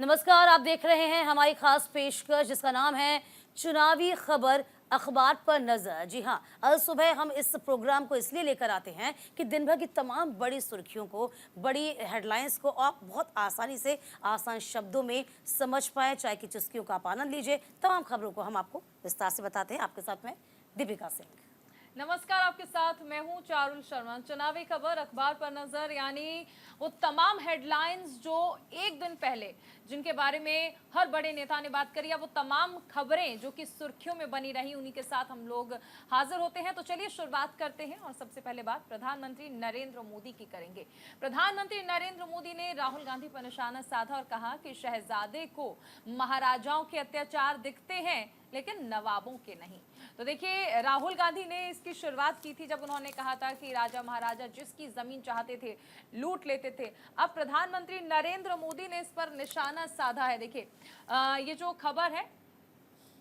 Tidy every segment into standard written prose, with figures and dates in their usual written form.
नमस्कार, आप देख रहे हैं हमारी खास पेशकश जिसका नाम है चुनावी खबर अखबार पर नजर। जी हाँ, आज सुबह हम इस प्रोग्राम को इसलिए लेकर आते हैं कि दिन भर की तमाम बड़ी सुर्खियों को, बड़ी हेडलाइंस को आप बहुत आसानी से आसान शब्दों में समझ पाए। चाय की चुस्कियों का आप आनंद लीजिए। तमाम खबरों को हम आपको विस्तार से बताते हैं। आपके साथ में दीपिका सिंह। नमस्कार, आपके साथ मैं हूं चारुल शर्मा। चुनावी खबर अखबार पर नजर, यानी वो तमाम हेडलाइंस जो एक दिन पहले जिनके बारे में हर बड़े नेता ने बात करी, या वो तमाम खबरें जो कि सुर्खियों में बनी रही, उन्हीं के साथ हम लोग हाजिर होते हैं। तो चलिए शुरुआत करते हैं और सबसे पहले बात प्रधानमंत्री नरेंद्र मोदी की करेंगे। प्रधानमंत्री नरेंद्र मोदी ने राहुल गांधी पर निशाना साधा और कहा कि शहजादे को महाराजाओं के अत्याचार दिखते हैं लेकिन नवाबों के नहीं। तो देखिए, राहुल गांधी ने इसकी शुरुआत की थी जब उन्होंने कहा था कि राजा महाराजा जिसकी जमीन चाहते थे लूट लेते थे। अब प्रधानमंत्री नरेंद्र मोदी ने इस पर निशाना साधा है। देखिए, ये जो खबर है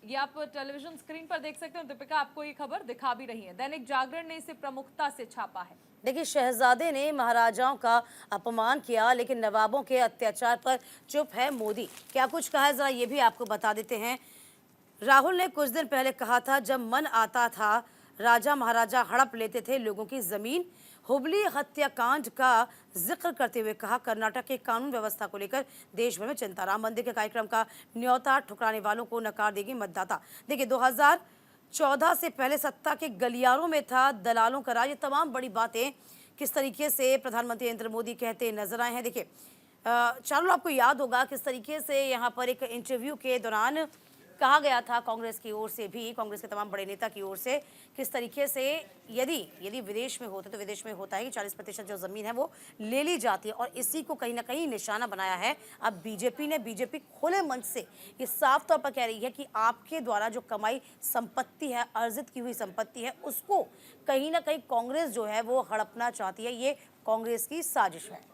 ये आप टेलीविजन स्क्रीन पर देख सकते हो। दीपिका आपको ये खबर दिखा भी रही है। दैनिक जागरण ने इसे प्रमुखता से छापा है। देखिए, शहजादे ने महाराजाओं का अपमान किया लेकिन नवाबों के अत्याचार पर चुप है मोदी। क्या कुछ कहा है, जरा ये भी आपको बता देते हैं। राहुल ने कुछ दिन पहले कहा था, जब मन आता था राजा महाराजा हड़प लेते थे लोगों की जमीन। हुबली हत्याकांड का जिक्र करते हुए कहा, कर्नाटक के कानून व्यवस्था को लेकर देश भर में चिंता। राम मंदिर के कार्यक्रम का न्योता ठुकराने वालों को नकार देगी मतदाता। देखिए, 2014 से पहले सत्ता के गलियारों में था दलालों का राज। ये तमाम बड़ी बातें किस तरीके से प्रधानमंत्री नरेंद्र मोदी कहते नजर आए हैं। देखिए, चारुल, आपको याद होगा किस तरीके से यहाँ पर एक इंटरव्यू के दौरान कहा गया था कांग्रेस की ओर से भी, कांग्रेस के तमाम बड़े नेता की ओर से, किस तरीके से यदि विदेश में होते तो विदेश में होता है कि 40% जो ज़मीन है वो ले ली जाती है, और इसी को कहीं ना कहीं निशाना बनाया है अब बीजेपी खुले मंच से ये साफ तौर पर कह रही है कि आपके द्वारा जो कमाई संपत्ति है, अर्जित की हुई संपत्ति है, उसको कहीं ना कहीं कांग्रेस जो है वो हड़पना चाहती है। ये कांग्रेस की साजिश है।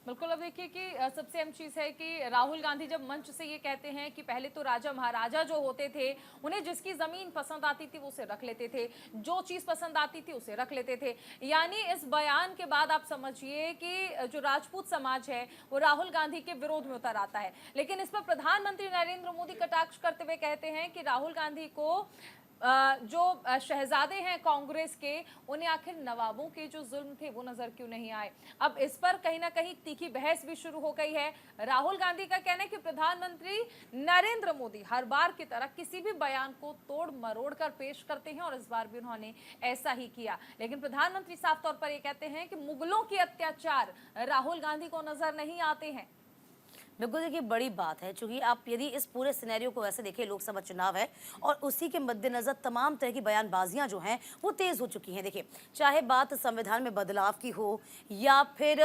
बिल्कुल। अब देखिए कि सबसे अहम चीज़ है कि राहुल गांधी जब मंच से ये कहते हैं कि पहले तो राजा महाराजा जो होते थे उन्हें जिसकी ज़मीन पसंद आती थी वो उसे रख लेते थे, जो चीज़ पसंद आती थी उसे रख लेते थे। यानी इस बयान के बाद आप समझिए कि जो राजपूत समाज है वो राहुल गांधी के विरोध में उतर आता है। लेकिन इस पर प्रधानमंत्री नरेंद्र मोदी कटाक्ष करते हुए कहते हैं कि राहुल गांधी को जो शहजादे हैं कांग्रेस के, उन्हें आखिर नवाबों के जो जुल्म थे वो नजर क्यों नहीं आए। अब इस पर कहीं ना कहीं तीखी बहस भी शुरू हो गई है। राहुल गांधी का कहना है कि प्रधानमंत्री नरेंद्र मोदी हर बार की तरह किसी भी बयान को तोड़ मरोड़ कर पेश करते हैं और इस बार भी उन्होंने ऐसा ही किया। लेकिन प्रधानमंत्री साफ तौर पर यह कहते हैं कि मुगलों के अत्याचार राहुल गांधी को नजर नहीं आते हैं। बिल्कुल, देखिए, बड़ी बात है चूंकि आप यदि इस पूरे सिनेरियो को वैसे देखिए, लोकसभा चुनाव है और उसी के मद्देनजर तमाम तरह की बयानबाजियां जो हैं वो तेज हो चुकी हैं। देखिए, चाहे बात संविधान में बदलाव की हो या फिर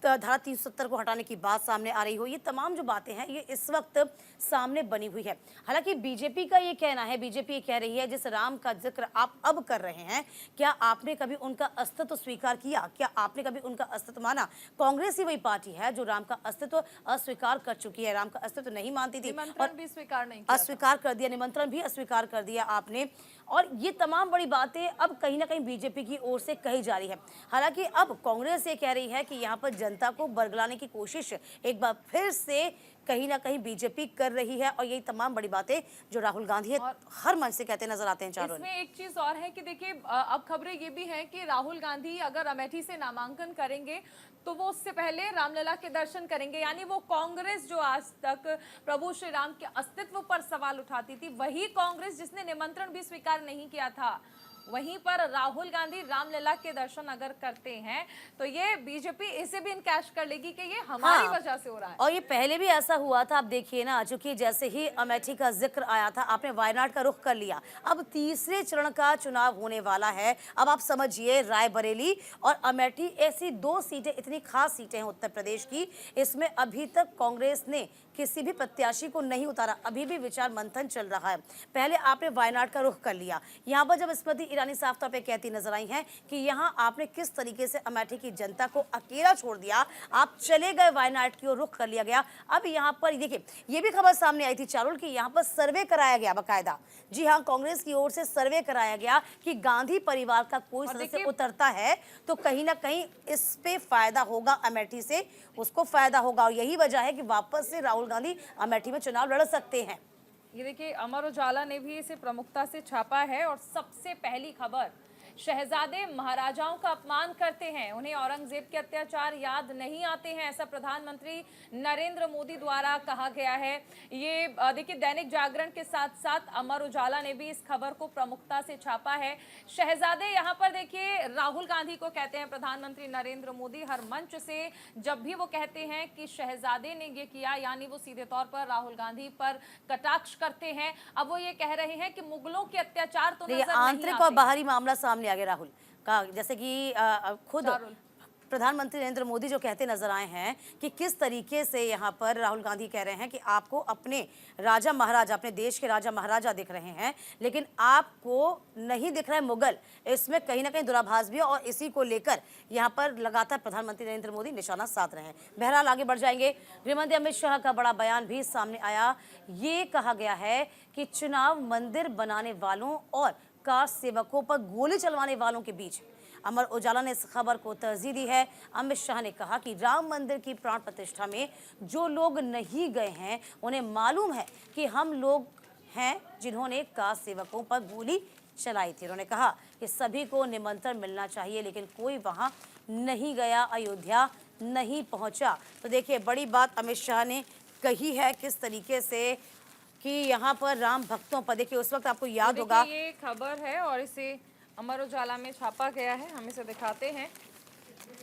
धारा 370 को हटाने की बात सामने आ रही हो, ये तमाम जो बातें हैं ये इस वक्त सामने बनी हुई है। हालांकि बीजेपी का ये कहना है, बीजेपी ये कह रही है जिस राम का जिक्र आप अब कर रहे हैं, क्या आपने कभी उनका अस्तित्व स्वीकार किया? क्या आपने कभी उनका अस्तित्व माना? कांग्रेस ही वही पार्टी है जो राम का अस्तित्व अस्वीकार कर चुकी है, राम का अस्तित्व नहीं मानती थी और भी स्वीकार नहीं किया, अस्वीकार कर दिया, निमंत्रण भी अस्वीकार कर दिया आपने। और ये तमाम बड़ी बातें अब कहीं ना कहीं बीजेपी की ओर से कही जा रही है। हालांकि अब कांग्रेस ये कह रही है कि यहाँ पर जनता को बरगलाने की कोशिश एक बार फिर से कहीं ना कहीं बीजेपी कर रही है, और यही तमाम बड़ी बातें जो राहुल गांधी हर मंच से कहते नजर आते हैं। चारों इसमें एक चीज और है कि देखिए, अब खबरें ये भी हैं कि राहुल गांधी अगर अमेठी से नामांकन करेंगे तो वो उससे पहले रामलला के दर्शन करेंगे। यानी वो कांग्रेस जो आज तक प्रभु श्री राम के अस्तित्व पर सवाल उठाती थी, वही कांग्रेस जिसने निमंत्रण भी स्वीकार नहीं किया था, वहीं पर राहुल गांधी रामलला के दर्शन अगर करते हैं तो ये बीजेपी इसे भी इनकैश कर लेगी कि ये हमारी वजह से हो रहा है। और ये पहले भी ऐसा हुआ था। आप देखिए ना, चूंकि जैसे ही अमेठी का जिक्र आया था आपने वायनाड का रुख कर लिया। अब तीसरे चरण का चुनाव होने वाला है। अब आप समझिए, रायबरेली और अमेठी ऐसी दो सीटें, इतनी खास सीटें हैं उत्तर प्रदेश की, इसमें अभी तक कांग्रेस ने किसी भी प्रत्याशी को नहीं उतारा। अभी भी विचार मंथन चल रहा है। पहले आपने वायनाड का रुख कर लिया, यहाँ पर जब स्मृति ईरानी साफ तौर पे कहती नजर आई हैं कि यहाँ आपने किस तरीके से अमेठी की जनता को अकेला छोड़ दिया, आप चले गए वायनाड की ओर, रुख कर लिया गया। अब यहाँ पर देखिए ये भी खबर सामने आई थी चारुल कि यहाँ पर सर्वे कराया गया बाकायदा। जी हाँ, कांग्रेस की ओर से सर्वे कराया गया कि गांधी परिवार का कोई सदस्य उतरता है तो कहीं ना कहीं इस पे फायदा होगा, अमेठी से उसको फायदा होगा, और यही वजह है कि वापस से राहुल गांधी अमेठी में चुनाव लड़ सकते हैं। ये देखिए अमर उजाला ने भी इसे प्रमुखता से छापा है और सबसे पहली खबर, शहजादे महाराजाओं का अपमान करते हैं, उन्हें औरंगजेब के अत्याचार याद नहीं आते हैं, ऐसा प्रधानमंत्री नरेंद्र मोदी द्वारा कहा गया है। ये देखिए दैनिक जागरण के साथ साथ अमर उजाला ने भी इस खबर को प्रमुखता से छापा है। शहजादे यहाँ पर देखिए राहुल गांधी को कहते हैं प्रधानमंत्री नरेंद्र मोदी हर मंच से, जब भी वो कहते हैं कि शहजादे ने ये किया, यानी वो सीधे तौर पर राहुल गांधी पर कटाक्ष करते हैं। अब वो ये कह रहे हैं कि मुगलों के अत्याचार तो नजर नहीं आंतरिक और बाहरी मामला सामने आ गया राहुल का, जैसे कि खुद प्रधानमंत्री नरेंद्र मोदी जो कहते नजर आए हैं कि किस तरीके से यहाँ पर राहुल गांधी कह रहे हैं कि आपको अपने राजा महाराजा, अपने देश के राजा महाराजा दिख रहे हैं, लेकिन आपको नहीं दिख रहा है मुगल। इसमें कहीं ना कहीं दुराभास भी है और इसी को लेकर यहाँ पर लगातार प्रधानमंत्री नरेंद्र मोदी निशाना साध रहे हैं। बहरहाल आगे बढ़ जाएंगे। गृहमंत्री अमित शाह का बड़ा बयान भी सामने आया। ये कहा गया है कि चुनाव मंदिर बनाने वालों और कार सेवकों पर गोली चलवाने वालों के बीच। अमर उजाला ने इस खबर को तरजीह दी है। अमित शाह ने कहा कि राम मंदिर की प्राण प्रतिष्ठा में जो लोग नहीं गए हैं उन्हें मालूम है कि हम लोग हैं जिन्होंने कार सेवकों पर गोली चलाई थी। उन्होंने कहा कि सभी को निमंत्रण मिलना चाहिए, लेकिन कोई वहां नहीं गया, अयोध्या नहीं पहुंचा। तो देखिए बड़ी बात अमित शाह ने कही है किस तरीके से कि यहाँ पर राम भक्तों पर। देखिए उस वक्त आपको याद होगा, ये खबर है और इसे अमर उजाला में छापा गया है, हम इसे दिखाते हैं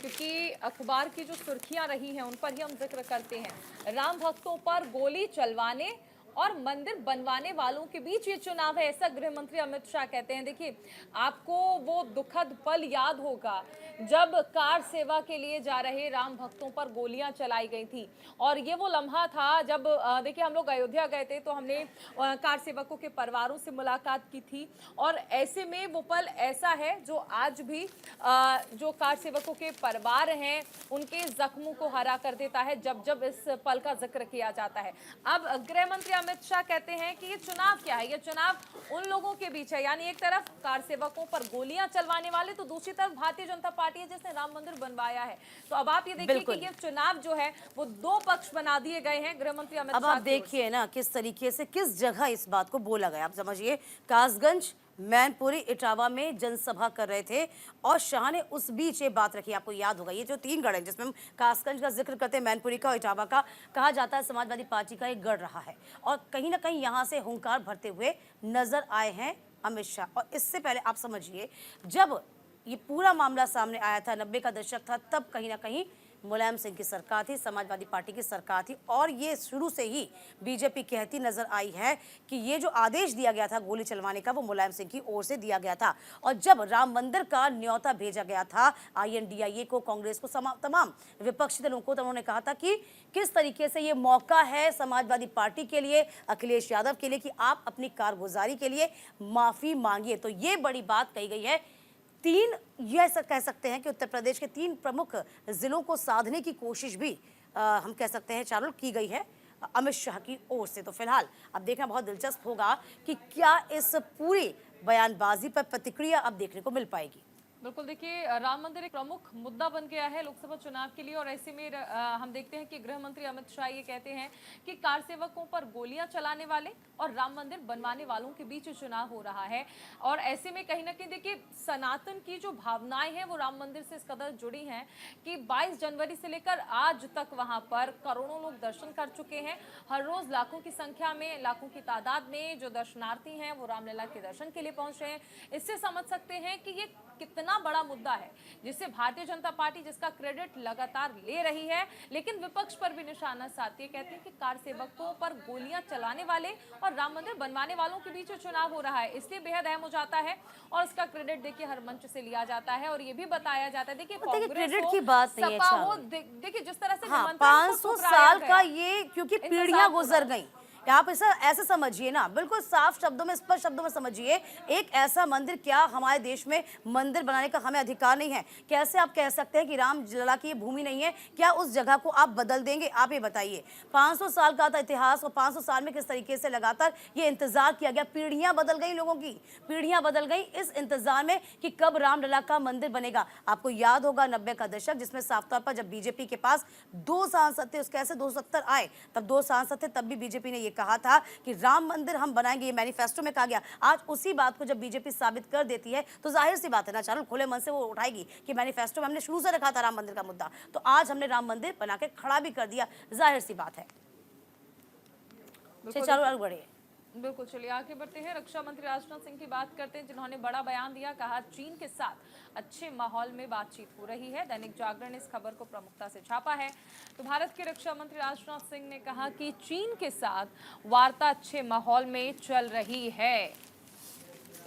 क्योंकि अखबार की जो सुर्खियां रही हैं उन पर ही हम जिक्र करते हैं। राम भक्तों पर गोली चलवाने और मंदिर बनवाने वालों के बीच ये चुनाव है, ऐसा गृह मंत्री अमित शाह कहते हैं। देखिए आपको वो दुखद पल याद होगा जब कार सेवा के लिए जा रहे राम भक्तों पर गोलियां चलाई गई थी, और ये वो लम्हा था जब देखिए हम लोग अयोध्या गए थे तो हमने कार सेवकों के परिवारों से मुलाकात की थी, और ऐसे में वो पल ऐसा है जो आज भी जो कार सेवकों के परिवार हैं उनके जख्मों को हरा कर देता है जब जब इस पल का जिक्र किया जाता है। अब गृह मंत्री अमित शाह कहते हैं कि ये चुनाव क्या है, ये चुनाव उन लोगों के बीच है, यानी एक तरफ कार सेवकों पर गोलियां चलवाने वाले तो दूसरी तरफ भारतीय जनता पार्टी है जिसने राम मंदिर बनवाया है। तो अब आप ये देखिए कि ये चुनाव जो है वो दो पक्ष बना दिए गए हैं गृह मंत्री अमित शाह। अब आप देखिए ना किस तरीके से किस जगह इस बात को बोला गया। आप समझिए कासगंज, मैनपुरी, इटावा में जनसभा कर रहे थे और शाह ने उस बीच ये बात रखी। आपको याद होगा ये जो 3 गढ़ हैं जिसमें हम कासगंज का जिक्र करते हैं, मैनपुरी का और इटावा का, कहा जाता है समाजवादी पार्टी का एक गढ़ रहा है और कहीं ना कहीं यहाँ से हुंकार भरते हुए नजर आए हैं अमित शाह। और इससे पहले आप समझिए जब ये पूरा मामला सामने आया था, 90 का दशक था, तब कहीं ना कहीं मुलायम सिंह की सरकार थी, समाजवादी पार्टी की सरकार थी, और ये शुरू से ही बीजेपी कहती नजर आई है कि ये जो आदेश दिया गया था गोली चलवाने का वो मुलायम सिंह की ओर से दिया गया था। और जब राम मंदिर का न्योता भेजा गया था INDIA को, कांग्रेस को, तमाम विपक्षी दलों को, तो उन्होंने कहा था कि किस तरीके से ये मौका है समाजवादी पार्टी के लिए, अखिलेश यादव के लिए कि आप अपनी कारगुजारी के लिए माफी मांगिए। तो ये बड़ी बात कही गई है। 3 ये कह सकते हैं कि उत्तर प्रदेश के 3 प्रमुख जिलों को साधने की कोशिश भी हम कह सकते हैं चारुल की गई है अमित शाह की ओर से। तो फिलहाल अब देखना बहुत दिलचस्प होगा कि क्या इस पूरी बयानबाजी पर प्रतिक्रिया अब देखने को मिल पाएगी। बिल्कुल, देखिए राम मंदिर एक प्रमुख मुद्दा बन गया है लोकसभा चुनाव के लिए, और ऐसे में हम देखते हैं कि गृह मंत्री अमित शाह ये कहते हैं कि कार सेवकों पर गोलियां चलाने वाले और राम मंदिर बनवाने वालों के बीच चुनाव हो रहा है। और ऐसे में कहीं ना कहीं देखिए सनातन की जो भावनाएं हैं वो राम मंदिर से इस कदर जुड़ी हैं कि 22 जनवरी से लेकर आज तक वहां पर करोड़ों लोग दर्शन कर चुके हैं। हर रोज लाखों की संख्या में, लाखों की तादाद में जो दर्शनार्थी हैं वो रामलला के दर्शन के लिए पहुंच रहे हैं। इससे समझ सकते हैं कि ये कितना बड़ा मुद्दा है जिससे भारतीय जनता पार्टी जिसका क्रेडिट लगातार ले रही है, लेकिन विपक्ष पर भी निशाना साधती है। कहते हैं कि कार सेवकों पर गोलियां चलाने वाले और राम मंदिर बनवाने वालों के बीच चुनाव हो रहा है, इसलिए बेहद अहम हो जाता है और इसका क्रेडिट देखिए हर मंच से लिया जाता है और ये भी बताया जाता है। देखिए क्रेडिट की बात नहीं है, देखिए जिस तरह से 500 साल का ये क्योंकि पीढ़ियां गुजर गई, आप ऐसा ऐसे समझिए ना, बिल्कुल साफ शब्दों में, स्पष्ट शब्दों में समझिए, एक ऐसा मंदिर, क्या हमारे देश में मंदिर बनाने का हमें अधिकार नहीं है? कैसे आप कह सकते हैं कि रामलला की ये भूमि नहीं है? क्या उस जगह को आप बदल देंगे? आप ये बताइए। 500 साल का था इतिहास, और 500 साल में किस तरीके से लगातार ये इंतजार किया गया, पीढ़ियां बदल गई, लोगों की पीढ़ियां बदल गई इस इंतजार में कि कब रामलला का मंदिर बनेगा। आपको याद होगा 90 का दशक, जिसमें साफ तौर पर जब बीजेपी के पास 2 सांसद थे, उसके ऐसे 270 आए, तब 2 सांसद थे, तब भी बीजेपी ने ये कहा था कि राम मंदिर हम बनाएंगे, ये मैनिफेस्टो में कहा गया। आज उसी बात को जब बीजेपी साबित कर देती है तो जाहिर सी बात है ना चारुल, खुले मन से वो उठाएगी कि मैनिफेस्टो में हमने शुरू से रखा था राम मंदिर का मुद्दा, तो आज हमने राम मंदिर बना के खड़ा भी कर दिया, जाहिर सी बात है। चारुल आगे बढ़िए। बिल्कुल, चलिए आगे बढ़ते हैं। रक्षा मंत्री राजनाथ सिंह की बात करते हैं, जिन्होंने बड़ा बयान दिया। कहा चीन के साथ अच्छे माहौल में बातचीत हो रही है। दैनिक जागरण ने इस खबर को प्रमुखता से छापा है। तो भारत के रक्षा मंत्री राजनाथ सिंह ने कहा कि चीन के साथ वार्ता अच्छे माहौल में चल रही है।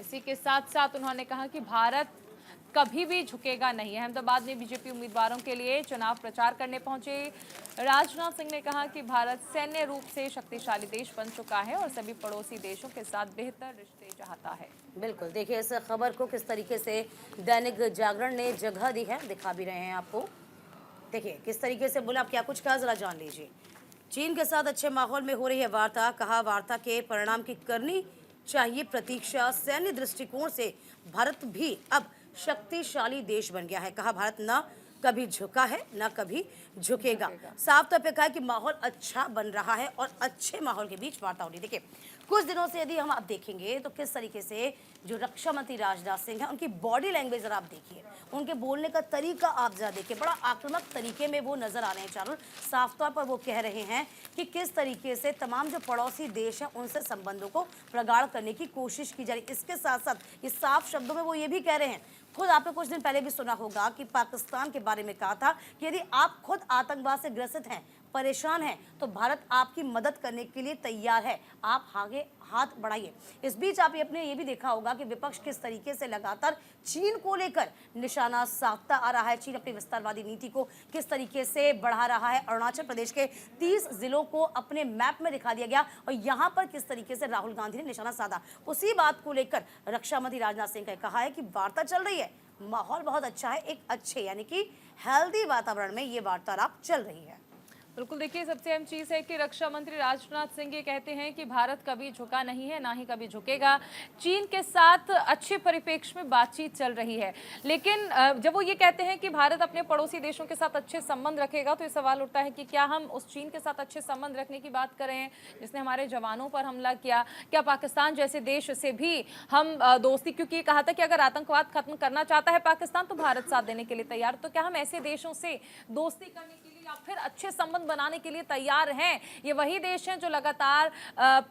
इसी के साथ साथ उन्होंने कहा कि भारत कभी भी झुकेगा नहीं। अहमदाबाद में बीजेपी उम्मीदवारों के लिए चुनाव प्रचार करने पहुंचे राजनाथ सिंह ने कहा कि भारत सैन्य रूप से शक्तिशाली देश बन चुका है और सभी पड़ोसी देशों के साथ बेहतर रिश्ते चाहता है। बिल्कुल, देखिए इस खबर को किस तरीके से दैनिक जागरण ने जगह दी है, दिखा भी रहे हैं आपको। देखिए किस तरीके से बोला, आप क्या कुछ कहा, जरा जान लीजिए। चीन के साथ अच्छे माहौल में हो रही है वार्ता, कहा वार्ता के परिणाम की करनी चाहिए प्रतीक्षा। सैन्य दृष्टिकोण से भारत भी अब शक्तिशाली देश बन गया है। कहा भारत न कभी झुका है, न कभी झुकेगा। साफ तौर पे कहा कि माहौल अच्छा बन रहा है और अच्छे माहौल के बीच वार्ता हो रही है। देखिए कुछ दिनों से यदि हम आप देखेंगे तो किस तरीके से जो रक्षा मंत्री राजनाथ सिंह है, उनकी बॉडी लैंग्वेज जरा आप देखिए, उनके बोलने का तरीका आप जरा देखिए, बड़ा आक्रामक तरीके में वो नजर आ रहे हैं चारुल। साफ तौर पर वो कह रहे हैं कि किस तरीके से तमाम जो पड़ोसी देश हैं उनसे संबंधों को प्रगाढ़ करने की कोशिश की जा रही है। इसके साथ साथ ये साफ शब्दों में वो ये भी कह रहे हैं, खुद आपने कुछ दिन पहले भी सुना होगा कि पाकिस्तान के बारे में कहा था कि यदि आप खुद आतंकवाद से ग्रसित हैं, परेशान हैं, तो भारत आपकी मदद करने के लिए तैयार है, आप आगे हाथ बढ़ाइए। इस बीच आप अपने ये भी देखा होगा कि विपक्ष किस तरीके से लगातार चीन को लेकर निशाना साधता आ रहा है। चीन अपनी विस्तारवादी नीति को किस तरीके से बढ़ा रहा है। अरुणाचल प्रदेश के 30 जिलों को अपने मैप में दिखा दिया गया और यहाँ पर किस तरीके से राहुल गांधी ने निशाना साधा। उसी बात को लेकर रक्षा मंत्री राजनाथ सिंह ने कहा है कि वार्ता चल रही है, माहौल बहुत अच्छा है, एक अच्छे यानी कि हेल्दी वातावरण में ये वार्तालाप चल रही है। बिल्कुल, देखिए सबसे अहम चीज़ है कि रक्षा मंत्री राजनाथ सिंह ये कहते हैं कि भारत कभी झुका नहीं है, ना ही कभी झुकेगा। चीन के साथ अच्छे परिप्रेक्ष्य में बातचीत चल रही है, लेकिन जब वो ये कहते हैं कि भारत अपने पड़ोसी देशों के साथ अच्छे संबंध रखेगा, तो ये सवाल उठता है कि क्या हम उस चीन के साथ अच्छे संबंध रखने की बात कर रहे हैं जिसने हमारे जवानों पर हमला किया? क्या पाकिस्तान जैसे देश से भी हम दोस्ती, क्योंकि कहा था कि अगर आतंकवाद खत्म करना चाहता है पाकिस्तान तो भारत साथ देने के लिए तैयार, तो क्या हम ऐसे देशों से दोस्ती करने के लिए या फिर अच्छे संबंध बनाने के लिए तैयार हैं? ये वही देश हैं जो लगातार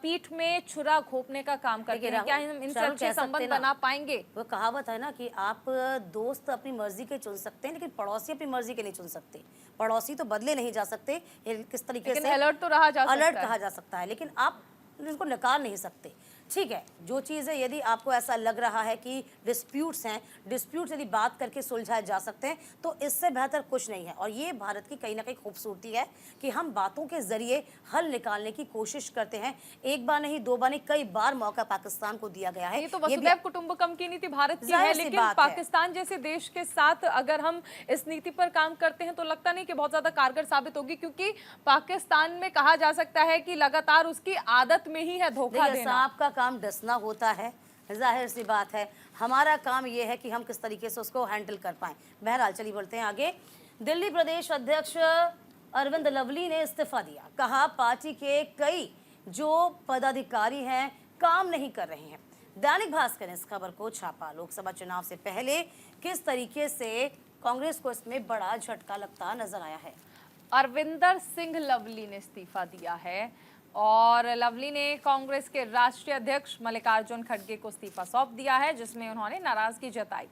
पीठ में छुरा घोंपने का काम करते हैं। क्या हम इनसे अच्छे संबंध बना पाएंगे? वो कहावत है ना कि आप दोस्त अपनी मर्जी के चुन सकते हैं, लेकिन पड़ोसी अपनी मर्जी के नहीं चुन सकते। पड़ोसी तो बदले नहीं जा सकते, किस तरीके से अलर्ट तो रहा जा सकता है, अलर्ट कहा जा सकता है, लेकिन आप इनको नकार नहीं सकते। ठीक है, जो चीज़ है, यदि आपको ऐसा लग रहा है कि डिस्प्यूट्स हैं, डिस्प्यूट्स यदि बात करके सुलझाए जा सकते हैं, तो इससे बेहतर कुछ नहीं है। और ये भारत की कहीं ना कहीं खूबसूरती है कि हम बातों के जरिए हल निकालने की कोशिश करते हैं। एक बार नहीं, दो बार नहीं, कई बार मौका पाकिस्तान को दिया गया है। ये तो वसुधैव कुटुंबकम की नीति भारत की है, लेकिन पाकिस्तान जैसे देश के साथ अगर हम इस नीति पर काम करते हैं तो लगता नहीं कि बहुत ज्यादा कारगर साबित होगी, क्योंकि पाकिस्तान में कहा जा सकता है कि लगातार उसकी आदत में ही है धोखा देना। आपका काम डसना होता है, जाहिर सी बात है। हमारा काम यह है कि हम किस तरीके से उसको हैंडल कर पाएं। बहरहाल चलिए बढ़ते हैं आगे। दिल्ली प्रदेश अध्यक्ष अरविंद लवली ने इस्तीफा दिया। कहा पार्टी के कई जो पदाधिकारी हैं काम नहीं कर रहे हैं। दैनिक भास्कर ने इस खबर को छापा। लोकसभा चुनाव से पहले किस तरीके से कांग्रेस को इसमें बड़ा झटका लगता नजर आया है। अरविंदर सिंह लवली ने इस्तीफा दिया है और लवली ने कांग्रेस के राष्ट्रीय अध्यक्ष मल्लिकार्जुन खड़गे को इस्तीफा सौंप दिया है, जिसमें उन्होंने नाराजगी जताई।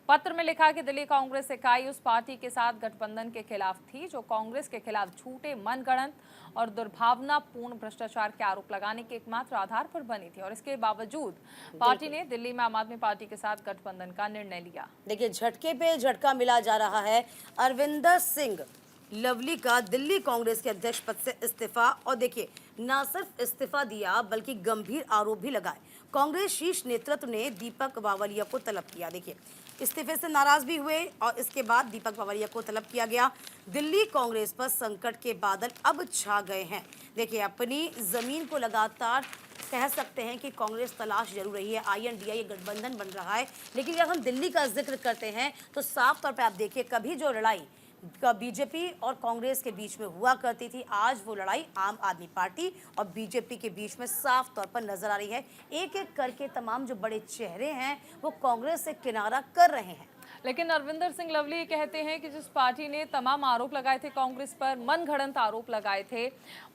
पत्र में लिखा कि दिल्ली कांग्रेस इकाई उस पार्टी के साथ गठबंधन के खिलाफ थी जो कांग्रेस के खिलाफ झूठे, मनगढ़ंत और दुर्भावनापूर्ण भ्रष्टाचार के आरोप लगाने के एकमात्र आधार पर बनी थी, और इसके बावजूद पार्टी ने दिल्ली में आम आदमी पार्टी के साथ गठबंधन का निर्णय लिया। देखिए झटके पे झटका मिला जा रहा है। अरविंदर सिंह लवली का दिल्ली कांग्रेस के अध्यक्ष पद से इस्तीफा। और देखिए, न सिर्फ इस्तीफा दिया बल्कि गंभीर आरोप भी लगाए। कांग्रेस शीर्ष नेतृत्व ने दीपक बावरिया को तलब किया। देखिए, इस्तीफे से नाराज भी हुए और इसके बाद दीपक बावरिया को तलब किया गया। दिल्ली कांग्रेस पर संकट के बादल अब छा गए हैं। देखिए, अपनी जमीन को लगातार कह सकते हैं कि कांग्रेस तलाश जरूर रही है। INDA गठबंधन बन रहा है, लेकिन जब हम दिल्ली का जिक्र करते हैं तो साफ तौर पे आप देखिए, कभी जो लड़ाई का बीजेपी और कांग्रेस के बीच में हुआ करती थी, आज वो लड़ाई आम आदमी पार्टी और बीजेपी के बीच में साफ तौर पर नजर आ रही है। एक एक करके तमाम जो बड़े चेहरे हैं वो कांग्रेस से किनारा कर रहे हैं। लेकिन अरविंदर सिंह लवली ये कहते हैं कि जिस पार्टी ने तमाम आरोप लगाए थे कांग्रेस पर, मनगढ़ंत आरोप लगाए थे,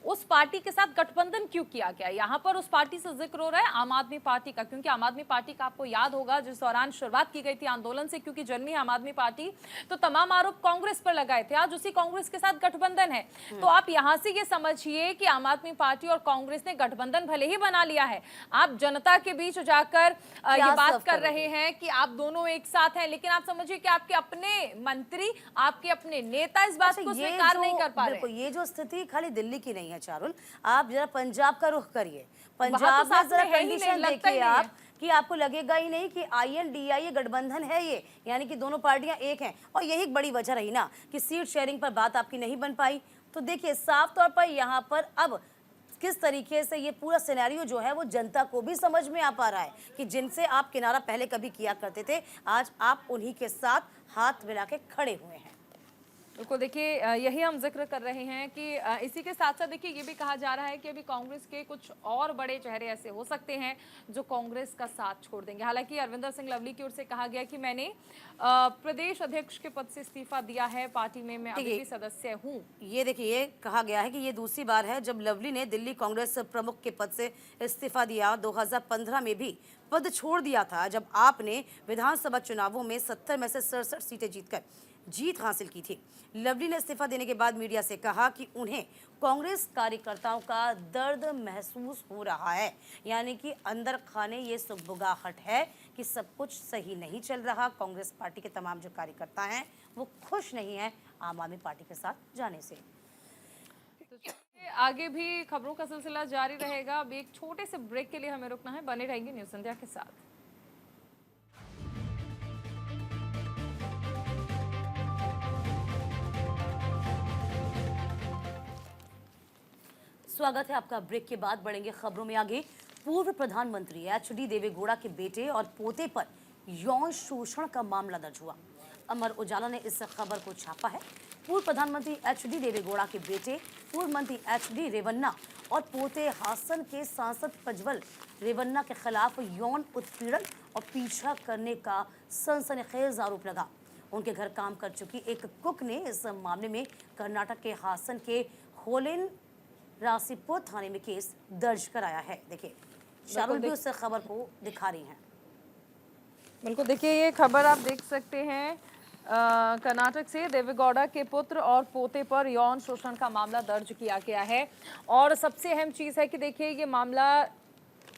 उस पार्टी के साथ गठबंधन क्यों किया गया? यहाँ पर उस पार्टी से जिक्र हो रहा है आम आदमी पार्टी का, क्योंकि आम आदमी पार्टी का आपको याद होगा जिस दौरान शुरुआत की गई थी आंदोलन से, क्योंकि जन्मी आम आदमी पार्टी, तो तमाम आरोप कांग्रेस पर लगाए थे। आज उसी कांग्रेस के साथ गठबंधन है। तो आप यहाँ से ये समझिए कि आम आदमी पार्टी और कांग्रेस ने गठबंधन भले ही बना लिया है, आप जनता के बीच जाकर ये बात कर रहे हैं कि आप दोनों एक साथ हैं, लेकिन आप समझिए कि आपके अपने मंत्री, आपके अपने नेता इस बात को स्वीकार नहीं कर पा रहे। ये जो स्थिति खाली दिल्ली की नहीं है चारुल, आप जरा पंजाब का रुख करिए। वहाँ पंजाब तो में जरा साथ में है ही नहीं, कंडीशन लगता ही देखिए नहीं है। आप कि आपको लगेगा ही नहीं कि INDA गठबंधन है ये, यानी कि दोनों पार्टियां एक हैं। और यही एक बड़ी वजह रही ना कि सीट शेयरिंग पर बात आपकी नहीं बन पाई। तो देखिए, साफ तौर पर यहाँ पर अब किस तरीके से ये पूरा सिनेरियो जो है वो जनता को भी समझ में आ पा रहा है कि जिनसे आप किनारा पहले कभी किया करते थे, आज आप उन्हीं के साथ हाथ मिला के खड़े हुए हैं। बिल्कुल, देखिए यही हम जिक्र कर रहे हैं कि इसी के साथ साथ देखिए ये भी कहा जा रहा है कि अभी कांग्रेस के कुछ और बड़े चेहरे ऐसे हो सकते हैं जो कांग्रेस का साथ छोड़ देंगे। हालांकि अरविंदर सिंह लवली की ओर से कहा गया कि मैंने प्रदेश अध्यक्ष के पद से इस्तीफा दिया है, पार्टी में मैं अभी भी सदस्य हूँ। ये देखिए, ये कहा गया है कि ये दूसरी बार है जब लवली ने दिल्ली कांग्रेस प्रमुख के पद से इस्तीफा दिया। 2015 में भी पद छोड़ दिया था जब आपने विधानसभा चुनावों में 70 में से 67 सीटें जीतकर जीत हासिल की थी। लवली ने इस्तीफा देने के बाद मीडिया से कहा कि उन्हें कांग्रेस कार्यकर्ताओं का दर्द महसूस हो रहा है, यानी कि अंदर खाने ये सुगबुगाहट है कि सब कुछ सही नहीं चल रहा। कांग्रेस पार्टी के तमाम जो कार्यकर्ता हैं वो खुश नहीं हैं आम आदमी पार्टी के साथ जाने से। आगे भी खबरों का सिलसिला जारी रहेगा। अभी एक छोटे से ब्रेक के लिए हमें रुकना है, बने रहेंगे न्यूज़ संध्या के साथ। स्वागत है आपका। ब्रेक के बाद बढ़ेंगे खबरों में आगे। पूर्व प्रधानमंत्री HD देवेगौड़ा के बेटे और पोते पर यौन शोषण का मामला दर्ज हुआ। अमर उजाला ने इस खबर को छापा है। पूर्व प्रधानमंत्री HD देवेगौड़ा के बेटे पूर्व मंत्री HD रेवन्ना और पोते हासन के सांसद प्रज्वल रेवन्ना के खिलाफ यौन उत्पीड़न और पीछा करने का सनसनीखेज आरोप लगा। उनके घर काम कर चुकी एक कुक ने इस मामले में कर्नाटक के हासन के होलेन रासीपुर थाने में केस दर्ज कराया है। देखिए, शारुल भी उस खबर को दिखा रही हैं। बिल्कुल, देखिए ये खबर आप देख सकते हैं। कर्नाटक से देवेगौड़ा के पुत्र और पोते पर यौन शोषण का मामला दर्ज किया गया है। और सबसे अहम चीज़ है कि देखिए ये मामला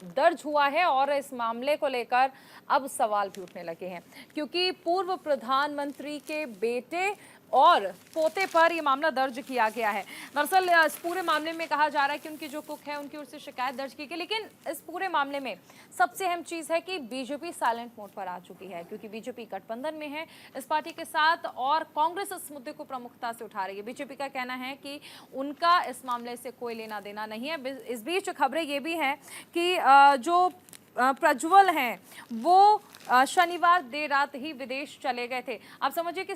दर्ज हुआ है और इस मामले को लेकर अब सवाल भी उठने लगे हैं, क्योंकि पूर्व प्रधानमंत्री के बेटे और पोते पर यह मामला दर्ज किया गया है। दरअसल इस पूरे मामले में कहा जा रहा है कि उनकी जो कुक है उनकी ओर से शिकायत दर्ज की गई, लेकिन इस पूरे मामले में सबसे अहम चीज़ है कि बीजेपी साइलेंट मोड पर आ चुकी है, क्योंकि बीजेपी गठबंधन में है इस पार्टी के साथ और कांग्रेस इस मुद्दे को प्रमुखता से उठा रही है। बीजेपी का कहना है कि उनका इस मामले से कोई लेना देना नहीं है। इस बीच खबरें ये भी हैं कि जो प्रज्वल हैं वो शनिवार देर रात ही विदेश चले गए थे। आप समझिए कि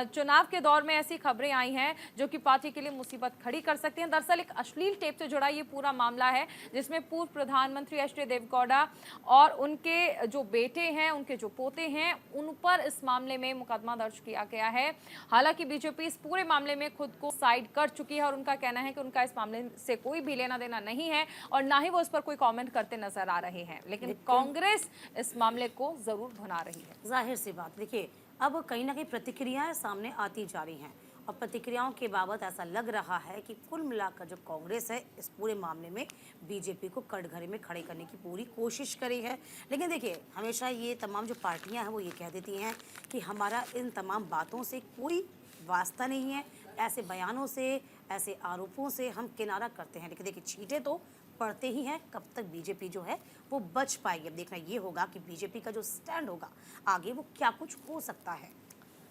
चुनाव के दौर में ऐसी खबरें आई हैं जो कि पार्टी के लिए मुसीबत खड़ी कर सकती हैं। दरअसल एक अश्लील टेप से जुड़ा ये पूरा मामला है, जिसमें पूर्व प्रधानमंत्री HD देवेगौड़ा और उनके जो बेटे हैं, उनके जो पोते हैं, उन पर इस मामले में मुकदमा दर्ज किया गया है। हालांकि बीजेपी इस पूरे मामले में खुद को साइड कर चुकी है और उनका कहना है कि उनका इस मामले से कोई भी लेना देना नहीं है और ना ही वो इस पर कोई कॉमेंट करते नजर आ रहे हैं। लेकिन कांग्रेस इस मामले को जरूर भुना रही है। जाहिर सी बात, देखिए अब कहीं ना कहीं प्रतिक्रियाएं सामने आती जा रही हैं और प्रतिक्रियाओं के बाबत ऐसा लग रहा है कि कुल मिलाकर जो कांग्रेस है इस पूरे मामले में बीजेपी को कटघरे में खड़े करने की पूरी कोशिश करी है। लेकिन देखिए, हमेशा ये तमाम जो पार्टियां हैं वो ये कह देती हैं कि हमारा इन तमाम बातों से कोई वास्ता नहीं है, ऐसे बयानों से, ऐसे आरोपों से हम किनारा करते हैं, लेकिन देखिए छींटे तो पड़ते ही हैं। कब तक बीजेपी जो है वो बच पाएगी, अब देखना ये होगा कि बीजेपी का जो स्टैंड होगा आगे वो क्या कुछ हो सकता है।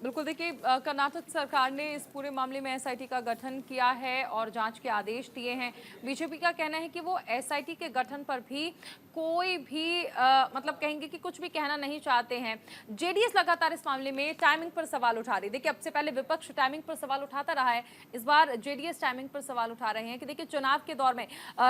बिल्कुल देखिए, कर्नाटक सरकार ने इस पूरे मामले में एसआईटी का गठन किया है और जांच के आदेश दिए हैं। बीजेपी का कहना है कि वो एसआईटी के गठन पर भी कोई भी मतलब कहेंगे कि कुछ भी कहना नहीं चाहते हैं। जेडीएस लगातार इस मामले में टाइमिंग पर सवाल उठा रही है। देखिए, अब से पहले विपक्ष टाइमिंग पर सवाल उठाता रहा है, इस बार जेडीएस टाइमिंग पर सवाल उठा रहे हैं कि देखिए चुनाव के दौर में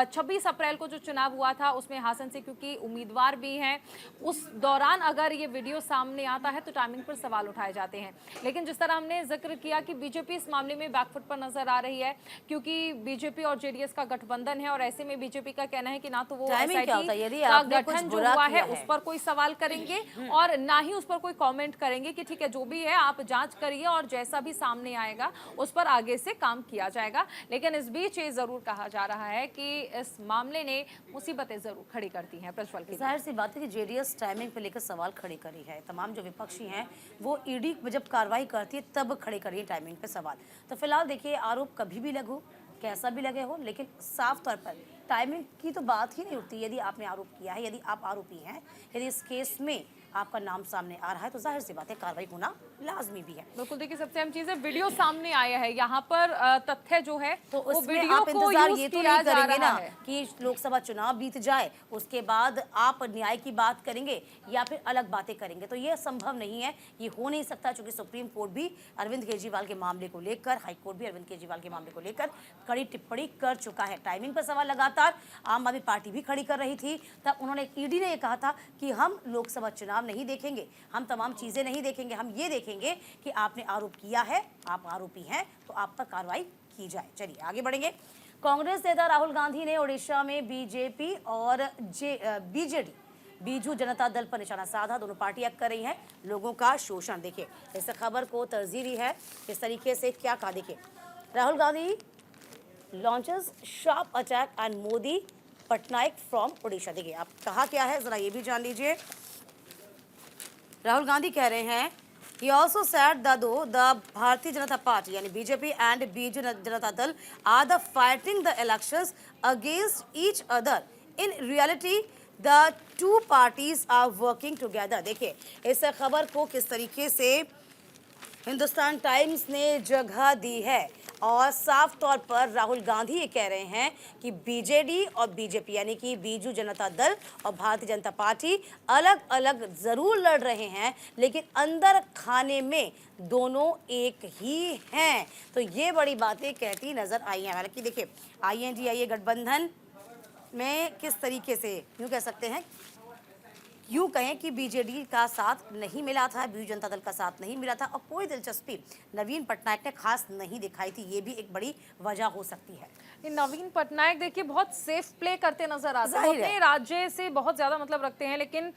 26 अप्रैल को जो चुनाव हुआ था उसमें हासन से क्योंकि उम्मीदवार भी हैं, उस दौरान अगर ये वीडियो सामने आता है तो टाइमिंग पर सवाल उठाए जाते हैं। लेकिन जिस तरह हमने जिक्र किया कि बीजेपी इस मामले में बैकफुट पर नजर आ रही है, क्योंकि बीजेपी और जेडीएस का गठबंधन है और ऐसे में बीजेपी का कहना है कि ना तो वो एसआईटी का गठन जो हुआ है उस पर कोई सवाल करेंगे और ना ही उस पर कोई कमेंट करेंगे कि ठीक है जो भी है आप जांच करिए और जैसा भी सामने आएगा उस पर आगे से काम किया जाएगा। लेकिन इस बीच ये जरूर कहा जा रहा है कि इस मामले ने मुसीबतें जरूर खड़ी करती हैं। प्रज्वल की जाहिर सी बात है कि जेडीएस टाइमिंग पे लेकर सवाल खड़े करी है। तमाम जो विपक्षी हैं वो ईडी जब कार्रवाई करती है तब खड़े करी है टाइमिंग पे सवाल। तो फिलहाल देखिए आरोप कभी भी लगे हो, कैसा भी लगे हो, लेकिन साफ तौर पर टाइमिंग की तो बात ही नहीं उठती। यदि आपने आरोप किया है, यदि आप आरोपी हैं, यदि इस केस में आपका नाम सामने आ रहा है तो जाहिर सी बात है कार्रवाई होना लाजमी भी है। बिल्कुल देखिए, सबसे अहम चीज है वीडियो सामने आया है, यहाँ पर तथ्य जो है तो वो उसमें वीडियो आप को इंतजार यूज ये तो किया नहीं जा करेंगे रहा ना है कि लोकसभा चुनाव बीत जाए उसके बाद आप न्याय की बात करेंगे या फिर अलग बातें करेंगे, तो ये संभव नहीं है, ये हो नहीं सकता। क्योंकि सुप्रीम कोर्ट भी अरविंद केजरीवाल के मामले को लेकर, हाई कोर्ट भी अरविंद केजरीवाल के मामले को लेकर कड़ी टिप्पणी कर चुका है। टाइमिंग पर सवाल लगातार आम आदमी पार्टी भी खड़ी कर रही थी, तब उन्होंने ईडी ने ये कहा था कि हम लोकसभा चुनाव नहीं देखेंगे, हम तमाम चीजें नहीं देखेंगे, हम ये देखेंगे कि आपने आरोप किया है, आप आरोपी हैं तो आप पर कार्रवाई की जाए। चलिए आगे बढ़ेंगे। कांग्रेस नेता राहुल गांधी ने ओडिशा में बीजेपी और बीजेडी बीजू जनता दल पर निशाना साधा। दोनों पार्टियां कर रही हैं लोगों का शोषण। देखिए इस खबर को तरजीह दी है इस तरीके से, क्या कहा देखिए, Rahul Gandhi launches sharp attack and Modi Patnaik from Odisha. देखिए आप कहा क्या है जरा ये भी जान लीजिए। राहुल गांधी कह रहे हैं he also said that though the Bharatiya Janata Party यानी BJP and Biju Janata Dal are the fighting the elections against each other, in reality the two parties are working together। देखिए इस खबर को किस तरीके से हिंदुस्तान टाइम्स ने जगह दी है और साफ तौर पर राहुल गांधी ये कह रहे हैं कि बीजेडी और बीजेपी यानी कि बीजू जनता दल और भारतीय जनता पार्टी अलग अलग जरूर लड़ रहे हैं, लेकिन अंदर खाने में दोनों एक ही हैं। तो ये बड़ी बातें कहती नजर आई हैं। हालांकि देखिए INDIA गठबंधन में किस तरीके से यूँ कह सकते हैं, यूँ कहें कि बीजेडी का साथ नहीं मिला था, बीजू जनता दल का साथ नहीं मिला था और कोई दिलचस्पी नवीन पटनायक ने खास नहीं दिखाई थी। ये भी एक बड़ी वजह हो सकती है। ये नवीन पटनायक देखिए बहुत सेफ प्ले करते नजर आते हैं, अपने राज्य से बहुत ज्यादा मतलब रखते हैं, लेकिन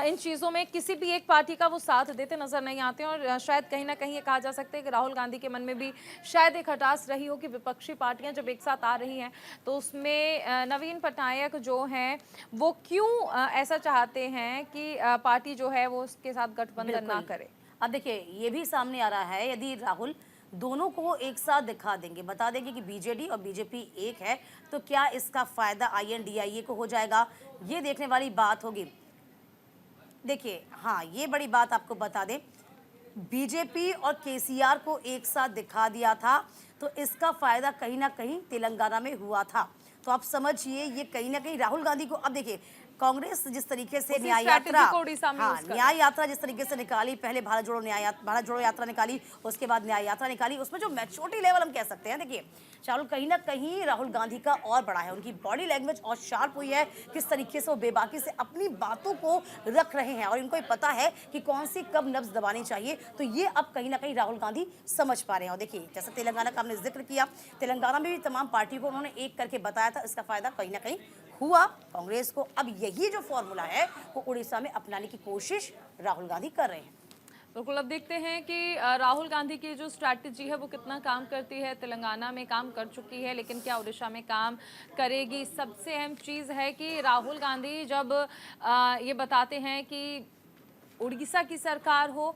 इन चीजों में किसी भी एक पार्टी का वो साथ देते नजर नहीं आते हैं। और शायद कहीं ना कहीं ये कहा जा सकता है कि राहुल गांधी के मन में भी शायद एक खटास रही हो कि विपक्षी पार्टियां जब एक साथ आ रही हैं तो उसमें नवीन पटनायक जो हैं वो क्यों ऐसा चाहते हैं कि पार्टी जो है वो उसके साथ गठबंधन ना करे। अब देखिए ये भी सामने आ रहा है, यदि राहुल दोनों को एक साथ दिखा देंगे, बता देंगे कि बीजेडी और बीजेपी एक है, तो क्या इसका फायदा INDIA को हो जाएगा, ये देखने वाली बात होगी। देखिए हाँ ये बड़ी बात आपको बता दें, बीजेपी और KCR को एक साथ दिखा दिया था तो इसका फायदा कहीं ना कहीं तेलंगाना में हुआ था। तो आप समझिए ये कहीं ना कहीं राहुल गांधी को, अब देखिए कांग्रेस जिस तरीके से न्याय यात्रा, हाँ न्याय यात्रा जिस तरीके से निकाली, पहले भारत जोड़ो यात्रा निकाली, उसके बाद न्याय यात्रा निकाली, उसमें जो मैच्योरिटी लेवल हम कह सकते हैं, देखिए चारुल कहीं ना कहीं राहुल गांधी का और बड़ा है, उनकी बॉडी लैंग्वेज और शार्प हुई है, किस तरीके से वो बेबाकी से अपनी बातों को रख रहे हैं और इनको पता है कि कौन सी कब नब्ज दबानी चाहिए। तो ये अब कहीं ना कहीं राहुल गांधी समझ पा रहे हैं। और देखिए जैसे तेलंगाना का हमने जिक्र किया, तेलंगाना में भी तमाम पार्टियों को उन्होंने एक करके बताया था, इसका फायदा कहीं ना कहीं हुआ कांग्रेस को। अब यही जो फॉर्मूला है वो उड़ीसा में अपनाने की कोशिश राहुल गांधी कर रहे हैं। बिल्कुल, अब देखते हैं कि राहुल गांधी की जो स्ट्रैटेजी है वो कितना काम करती है। तेलंगाना में काम कर चुकी है, लेकिन क्या ओडिशा में काम करेगी। सबसे अहम चीज़ है कि राहुल गांधी जब ये बताते हैं कि उड़ीसा की सरकार हो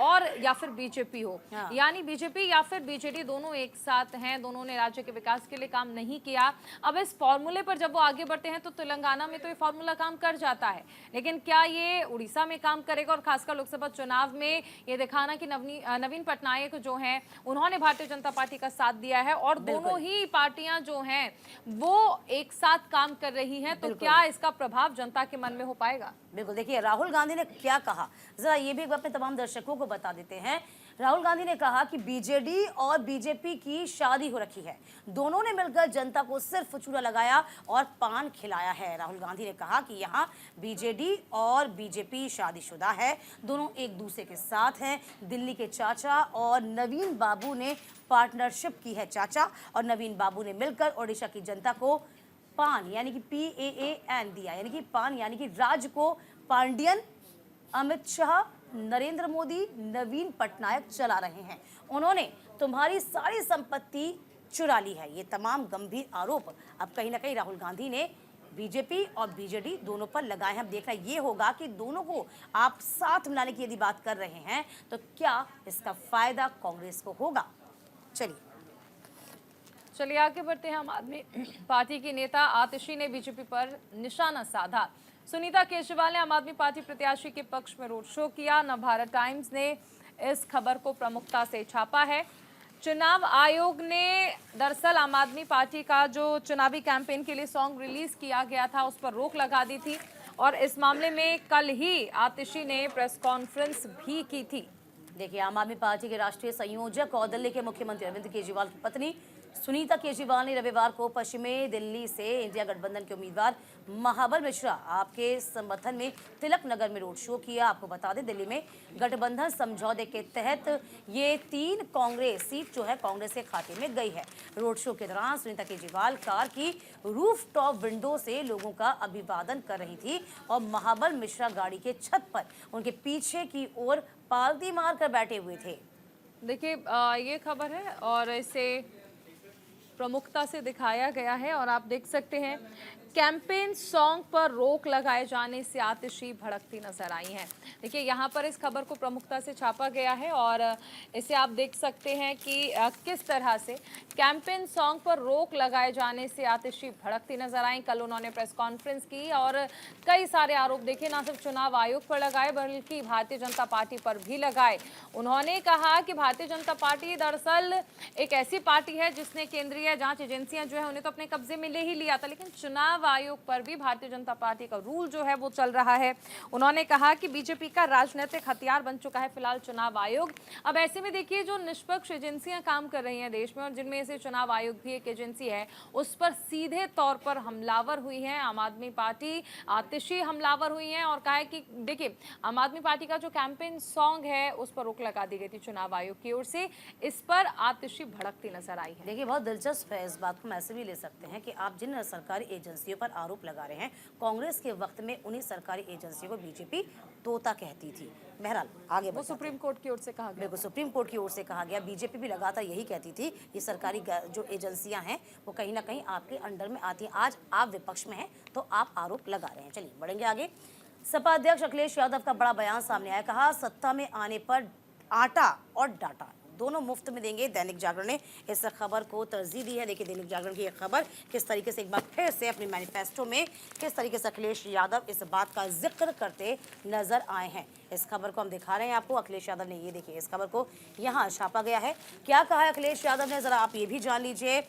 और या फिर बीजेपी हो, हाँ। यानी बीजेपी या फिर बीजेडी दोनों एक साथ हैं, दोनों ने राज्य के विकास के लिए काम नहीं किया। अब इस फॉर्मूले पर जब वो आगे बढ़ते हैं तो तेलंगाना में तो ये फॉर्मूला काम कर जाता है, लेकिन क्या ये उड़ीसा में काम करेगा? और खासकर लोकसभा चुनाव में ये दिखाना कि नवीन पटनायक जो हैं उन्होंने भारतीय जनता पार्टी का साथ दिया है और दोनों ही पार्टियां जो हैं वो एक साथ काम कर रही हैं, तो क्या इसका प्रभाव जनता के मन में हो पाएगा? बिल्कुल, देखिए राहुल गांधी ने क्या कहा, जरा ये भी एक बार अपने तमाम दर्शकों को बता देते हैं। राहुल गांधी ने कहा कि बीजेडी और बीजेपी की शादी हो रखी है, दोनों ने मिलकर जनता को सिर्फ चूड़ा लगाया और पान खिलाया है। राहुल गांधी ने कहा कि यहाँ बीजेडी और बीजेपी शादीशुदा है, दोनों एक दूसरे के साथ हैं। दिल्ली के चाचा और नवीन बाबू ने पार्टनरशिप की है, चाचा और नवीन बाबू ने मिलकर ओडिशा की जनता को पान यानी कि PAAN दिया, यानी कि पान यानी कि राज्य को पांडियन, अमित शाह, नरेंद्र मोदी, नवीन पटनायक चला रहे हैं। उन्होंने तुम्हारी सारी संपत्ति चुरा ली है। ये तमाम गंभीर आरोप अब कहीं ना कहीं राहुल गांधी ने बीजेपी और बीजेडी दोनों पर लगाए हैं। अब देखना ये होगा कि दोनों को आप साथ मिलाने की यदि बात कर रहे हैं तो क्या इसका फायदा कांग्रेस को होगा। चलिए आगे बढ़ते हैं। आम आदमी पार्टी की नेता आतिशी ने बीजेपी पर निशाना साधा। सुनीता केजरीवाल ने आम आदमी पार्टी प्रत्याशी के पक्ष में रोड शो किया। नवभारत टाइम्स ने इस खबर को प्रमुखता से छापा है। चुनाव आयोग ने दरअसल आम आदमी पार्टी का जो चुनावी कैंपेन के लिए सॉन्ग रिलीज किया गया था उस पर रोक लगा दी थी और इस मामले में कल ही आतिशी ने प्रेस कॉन्फ्रेंस भी की थी। देखिए, आम आदमी पार्टी के राष्ट्रीय संयोजक और दिल्ली के मुख्यमंत्री अरविंद केजरीवाल की पत्नी सुनीता केजरीवाल ने रविवार को पश्चिमी दिल्ली से इंडिया गठबंधन के उम्मीदवार महाबल मिश्रा आपके समर्थन में तिलक नगर में रोड शो किया। आपको बता दें, दिल्ली में गठबंधन समझौते के तहत ये 3 कांग्रेस सीट जो है कांग्रेस के खाते में गई है। रोड शो के दौरान सुनीता केजरीवाल कार की रूफटॉप विंडो से लोगों का अभिवादन कर रही थी और महाबल मिश्रा गाड़ी के छत पर उनके पीछे की ओर पालती मार कर बैठे हुए थे। देखिए ये खबर है और इसे प्रमुखता से दिखाया गया है और आप देख सकते हैं कैंपेन सॉन्ग पर रोक लगाए जाने से आतिशी भड़कती नजर आई हैं। देखिए यहाँ पर इस खबर को प्रमुखता से छापा गया है और इसे आप देख सकते हैं कि किस तरह से कैंपेन सॉन्ग पर रोक लगाए जाने से आतिशी भड़कती नजर आई। कल उन्होंने प्रेस कॉन्फ्रेंस की और कई सारे आरोप देखे, ना सिर्फ चुनाव आयोग पर लगाए बल्कि भारतीय जनता पार्टी पर भी लगाए। उन्होंने कहा कि भारतीय जनता पार्टी दरअसल एक ऐसी पार्टी है जिसने केंद्रीय जांच एजेंसियां जो है उन्हें तो अपने कब्जे में ले ही लिया था, लेकिन चुनाव आयोग पर भी भारतीय जनता पार्टी का रूल जो है वो चल रहा है। उन्होंने कहा कि बीजेपी का राजनीतिक हथियार बन चुका है फिलहाल चुनाव आयोग। अब ऐसे में देखिए जो निष्पक्ष एजेंसियां काम कर रही हैं देश में और जिनमें से चुनाव आयोग भी एक एजेंसी है, उस पर सीधे तौर पर हमलावर हुई है आम आदमी पार्टी। आतिशी हमलावर हुई है और कहा है कि देखिए आम आदमी पार्टी का जो कैंपेन सॉन्ग है उस पर रोक लगा दी गई थी चुनाव आयोग की ओर से। इस पर आतिशी भड़कती नजर आई है। देखिए, बहुत दिलचस्प है, इस बात को हम ऐसे भी ले सकते हैं कि आप जिन सरकारी एजेंसियों पर आरोप लगा रहे हैं, कांग्रेस के वक्त में उन्हीं सरकारी एजेंसियों को बीजेपी तोता कहती थी। बहरहाल आगे वो सुप्रीम कोर्ट की ओर से कहा गया। बिल्कुल, सुप्रीम कोर्ट की ओर से कहा गया। बीजेपी भी लगातार यही कहती थी ये सरकारी जो एजेंसियां हैं वो कहीं ना कहीं आपके अंडर में आती हैं। आज आप विपक्ष में हैं तो आप आरोप लगा रहे हैं। चलिए बढ़ेंगे आगे। सपा अध्यक्ष अखिलेश यादव का बड़ा बयान सामने आया। कहा सत्ता में आने पर आटा और डाटा दोनों मुफ्त में देंगे। दैनिक जागरण ने इस खबर को तरजीह दी है। देखिए दैनिक जागरण की एक खबर किस तरीके से एक बार फिर से अपने मैनिफेस्टो में किस तरीके से अखिलेश यादव इस बात का जिक्र करते नजर आए हैं। इस खबर को हम दिखा रहे हैं आपको। अखिलेश यादव ने, ये देखिए इस खबर को यहाँ छापा गया है। क्या कहा है अखिलेश यादव ने, जरा आप ये भी जान लीजिए।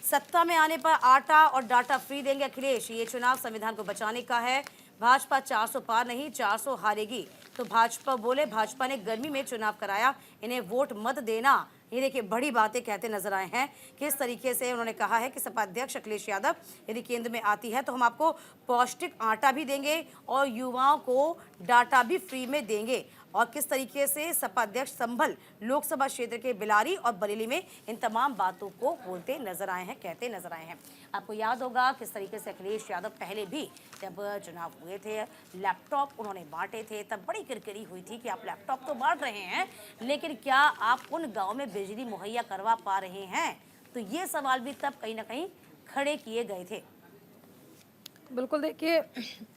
सत्ता में आने पर आटा और डाटा फ्री देंगे अखिलेश। ये चुनाव संविधान को बचाने का है। भाजपा 400 पार नहीं 400 हारेगी। तो भाजपा बोले भाजपा ने गर्मी में चुनाव कराया, इन्हें वोट मत देना। ये देखिए बड़ी बातें कहते नजर आए हैं। किस तरीके से उन्होंने कहा है कि सपा अध्यक्ष अखिलेश यादव यदि केंद्र में आती है तो हम आपको पौष्टिक आटा भी देंगे और युवाओं को डाटा भी फ्री में देंगे। और किस तरीके से सपा अध्यक्ष संभल लोकसभा क्षेत्र के बिलारी और बरेली में इन तमाम बातों को बोलते नजर आए हैं, कहते नजर आए हैं। आपको याद होगा किस तरीके से अखिलेश यादव पहले भी जब चुनाव हुए थे लैपटॉप उन्होंने बांटे थे, तब बड़ी किरकिरी हुई थी कि आप लैपटॉप तो बांट रहे हैं लेकिन क्या आप उन गाँव में बिजली मुहैया करवा पा रहे हैं। तो ये सवाल भी तब कहीं ना कहीं खड़े किए गए थे। बिल्कुल देखिए,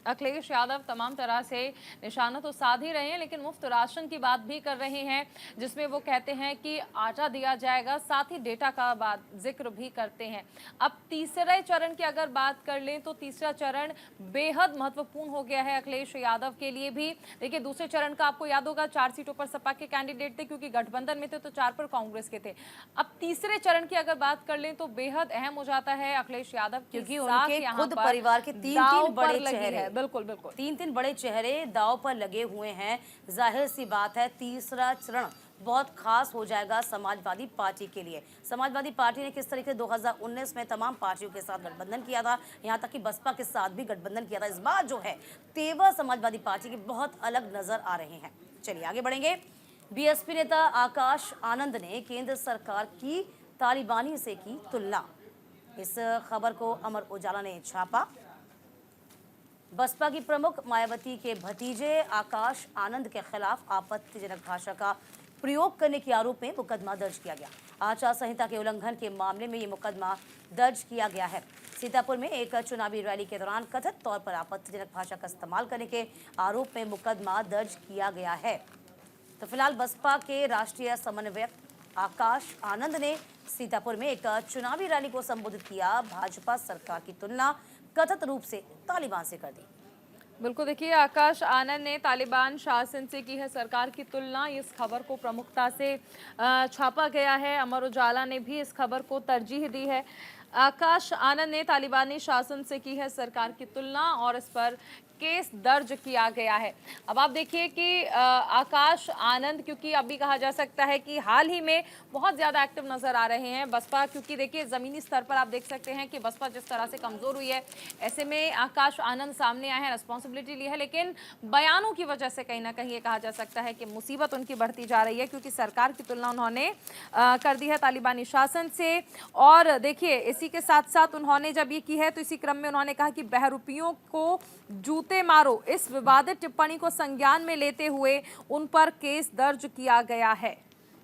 अखिलेश यादव तमाम तरह से निशाना तो साध ही रहे हैं, लेकिन मुफ्त राशन की बात भी कर रहे हैं, जिसमें वो कहते हैं कि आटा दिया जाएगा, साथ ही डेटा का बात जिक्र भी करते हैं। अब तीसरे चरण की अगर बात कर लें तो तीसरा चरण बेहद महत्वपूर्ण हो गया है अखिलेश यादव के लिए भी। देखिए, दूसरे चरण का आपको याद होगा 4 सीटों पर सपा के कैंडिडेट थे, क्योंकि गठबंधन में थे, तो 4 पर कांग्रेस के थे। अब तीसरे चरण की अगर बात कर लें तो बेहद अहम हो जाता है अखिलेश यादव की, क्योंकि साख उनके यहाँ खुद पर परिवार के दांव तीन बड़े पर लगी चेहरे, है। बिल्कुल बिल्कुल। तीन बड़े चेहरे दांव पर लगे हुए हैं। जाहिर सी बात है तीसरा चरण बहुत खास हो जाएगा समाजवादी पार्टी के लिए। समाजवादी पार्टी ने किस तरीके से 2019 में तमाम पार्टियों के साथ गठबंधन किया था, यहाँ तक कि बसपा के साथ भी गठबंधन किया था। इस बार जो है तेवर समाजवादी पार्टी के बहुत अलग नजर आ रहे हैं। चलिए आगे बढ़ेंगे। बीएसपी नेता आकाश आनंद ने केंद्र सरकार की तालिबानी से की तुलना। इस खबर को अमर उजाला ने छापा। बसपा की प्रमुख मायावती के भतीजे आकाश आनंद के खिलाफ आपत्तिजनक भाषा का प्रयोग करने के आरोप में मुकदमा दर्ज किया गया। आचार संहिता के उल्लंघन के मामले में ये मुकदमा दर्ज किया गया है। सीतापुर में एक चुनावी रैली के दौरान कथित तौर पर आपत्तिजनक भाषा का इस्तेमाल करने के आरोप में मुकदमा दर्ज किया गया है। तो फिलहाल बसपा के राष्ट्रीय समन्वयक आकाश आनंद ने सीतापुर में एक चुनावी रैली को संबोधित किया। भाजपा सरकार की तुलना कथित रूप से तालिबान से कर दी। बिल्कुल देखिए, आकाश आनंद ने तालिबान शासन से की है सरकार की तुलना। इस खबर को प्रमुखता से छापा गया है। अमर उजाला ने भी इस खबर को तरजीह दी है। आकाश आनंद ने तालिबानी शासन से की है सरकार की तुलना और इस पर केस दर्ज किया गया है। अब आप देखिए कि आकाश आनंद, क्योंकि अभी कहा जा सकता है कि हाल ही में बहुत ज़्यादा एक्टिव नजर आ रहे हैं बसपा, क्योंकि देखिए ज़मीनी स्तर पर आप देख सकते हैं कि बसपा जिस तरह से कमज़ोर हुई है, ऐसे में आकाश आनंद सामने आए हैं, रिस्पॉन्सिबिलिटी ली है, लेकिन बयानों की वजह से कहीं ना कहीं ये कहा जा सकता है कि मुसीबत उनकी बढ़ती जा रही है, क्योंकि सरकार की तुलना उन्होंने कर दी है तालिबानी शासन से। और देखिए, इसी के साथ साथ उन्होंने जब ये की है तो इसी क्रम में उन्होंने कहा कि बहरूपियों को जूते मारो, इस विवादित टिप्पणी को संज्ञान में लेते हुए उन पर केस दर्ज किया गया है।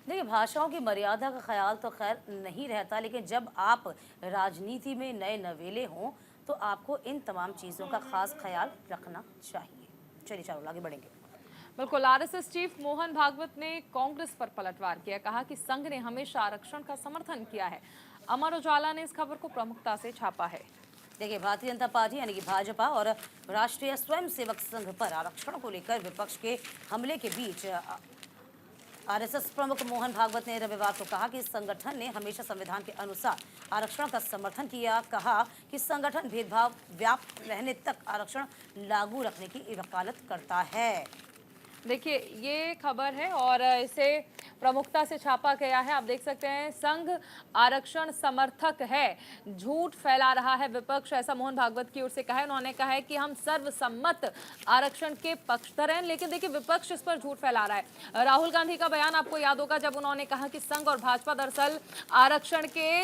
देखिए, भाषाओं की मर्यादा का ख्याल तो खैर नहीं रहता, लेकिन जब आप राजनीति में नए नवेले हों तो आपको इन तमाम चीज़ों का खास ख्याल रखना चाहिए। चलिए चलो आगे बढ़ेंगे। बिल्कुल, आरएसएस चीफ मोहन भागवत ने कांग्रेस पर पलटवार किया, कहा कि संघ ने हमेशा आरक्षण का समर्थन किया है। अमर उजाला ने इस खबर को प्रमुखता से छापा है। देखिए, भारतीय जनता पार्टी यानी कि भाजपा और राष्ट्रीय स्वयंसेवक संघ पर आरक्षण को लेकर विपक्ष के हमले के बीच आरएसएस प्रमुख मोहन भागवत ने रविवार को कहा कि संगठन ने हमेशा संविधान के अनुसार आरक्षण का समर्थन किया। कहा कि संगठन भेदभाव व्याप्त रहने तक आरक्षण लागू रखने की वकालत करता है। देखिए, ये खबर है और इसे प्रमुखता से छापा गया है। आप देख सकते हैं, संघ आरक्षण समर्थक है, झूठ फैला रहा है विपक्ष, ऐसा मोहन भागवत की ओर से कहा है। उन्होंने कहा है कि हम सर्वसम्मत आरक्षण के पक्षधर हैं, लेकिन देखिए विपक्ष इस पर झूठ फैला रहा है। राहुल गांधी का बयान आपको याद होगा, जब उन्होंने कहा कि संघ और भाजपा दरअसल आरक्षण के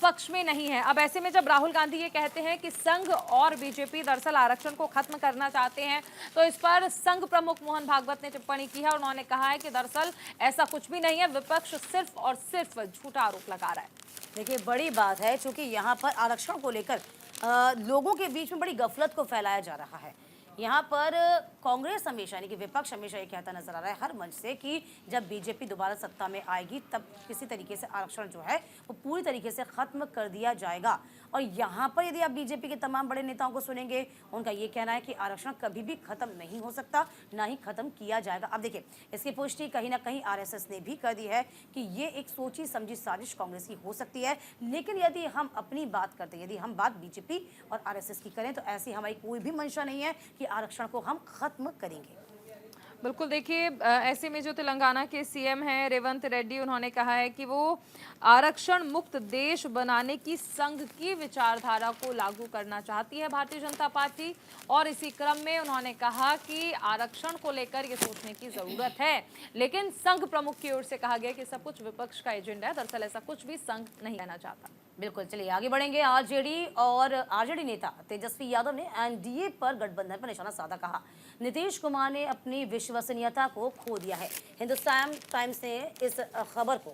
पक्ष में नहीं है। अब ऐसे में जब राहुल गांधी ये कहते हैं कि संघ और बीजेपी दरअसल आरक्षण को खत्म करना चाहते हैं, तो इस पर संघ प्रमुख मोहन भागवत ने टिप्पणी की है और उन्होंने कहा है कि दरअसल ऐसा कुछ भी नहीं है, विपक्ष सिर्फ और सिर्फ झूठा आरोप लगा रहा है। देखिए, बड़ी बात है, क्योंकि यहाँ पर आरक्षण को लेकर लोगों के बीच में बड़ी गफलत को फैलाया जा रहा है। यहाँ पर कांग्रेस हमेशा यानी कि विपक्ष हमेशा ये कहता नजर आ रहा है हर मंच से कि जब बीजेपी दोबारा सत्ता में आएगी तब किसी तरीके से आरक्षण जो है वो पूरी तरीके से खत्म कर दिया जाएगा। और यहाँ पर यदि आप बीजेपी के तमाम बड़े नेताओं को सुनेंगे, उनका ये कहना है कि आरक्षण कभी भी खत्म नहीं हो सकता, ना ही खत्म किया जाएगा। अब देखिए, इसकी पुष्टि कहीं ना कहीं आरएसएस ने भी कर दी है कि ये एक सोची समझी साजिश कांग्रेस की हो सकती है। लेकिन यदि हम अपनी बात करते हैं, यदि हम बात बीजेपी और आरएसएस की करें, तो ऐसी हमारी कोई भी मंशा नहीं है कि आरक्षण को हम खत्म करेंगे। बिल्कुल देखिए, ऐसे में जो तेलंगाना के सीएम हैं रेवंत रेड्डी, उन्होंने कहा है कि वो आरक्षण मुक्त देश बनाने की संघ की विचारधारा को लागू करना चाहती है भारतीय जनता पार्टी। और इसी क्रम में उन्होंने कहा कि आरक्षण को लेकर ये सोचने की जरूरत है, लेकिन संघ प्रमुख की ओर से कहा गया कि सब कुछ विपक्ष का एजेंडा है। दरअसल ऐसा कुछ भी संघ नहीं कहना चाहता। बिल्कुल, चलिए आगे बढ़ेंगे। आरजेडी नेता तेजस्वी यादव ने एनडीए पर गठबंधन पर निशाना साधा। कहा, नीतीश कुमार ने अपनी विश्वसनीयता को खो दिया है। हिंदुस्तान टाइम्स ने इस खबर को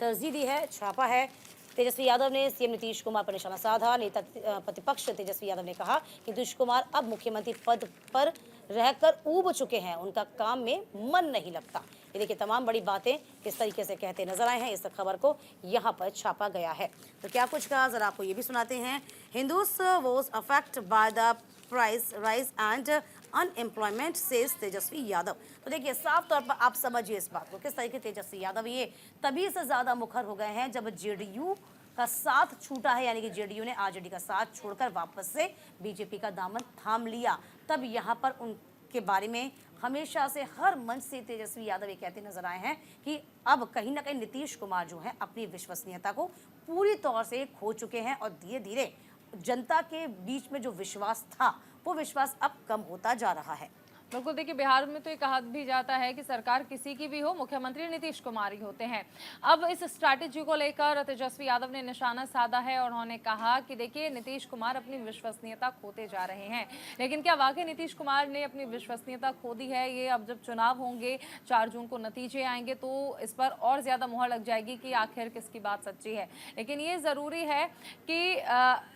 तरजीह दी है, छापा है। तेजस्वी यादव ने सीएम नीतीश कुमार पर निशाना साधा। नेता प्रतिपक्ष तेजस्वी यादव ने कहा कि नीतीश कुमार अब मुख्यमंत्री पद पर रहकर ऊब चुके हैं, उनका काम में मन नहीं लगता। ये देखिए तमाम बड़ी बातें किस तरीके से कहते नजर आए हैं। इस खबर को यहाँ पर छापा गया है। तो क्या कुछ कहा, जरा आपको ये भी सुनाते हैं। Hindus was affect by the price rise and unemployment says Tejashwi Yadav. तो देखिए साफ तौर पर आप समझिए इस बात को, किस तरीके तेजस्वी यादव ये तभी से ज्यादा मुखर हो गए हैं जब जेडीयू का साथ छूटा है, यानी कि जेडीयू ने आरजेडी का साथ छोड़कर वापस से बीजेपी का दामन थाम लिया। तब यहाँ पर उनके बारे में हमेशा से हर मंच से तेजस्वी यादव ये कहते नजर आए हैं कि अब कहीं ना कहीं नीतीश कुमार जो है अपनी विश्वसनीयता को पूरी तौर से खो चुके हैं और धीरे धीरे जनता के बीच में जो विश्वास था वो विश्वास अब कम होता जा रहा है। बिल्कुल, देखिए बिहार में तो ये कहा भी जाता है कि सरकार किसी की भी हो, मुख्यमंत्री नीतीश कुमार ही होते हैं। अब इस स्ट्रैटेजी को लेकर तेजस्वी यादव ने निशाना साधा है और उन्होंने कहा कि देखिए नीतीश कुमार अपनी विश्वसनीयता खोते जा रहे हैं। लेकिन क्या वाकई नीतीश कुमार ने अपनी विश्वसनीयता खो दी है? ये अब जब चुनाव होंगे, 4 जून को नतीजे आएंगे तो इस पर और ज्यादा मुहर लग जाएगी कि आखिर किसकी बात सच्ची है। लेकिन ये जरूरी है कि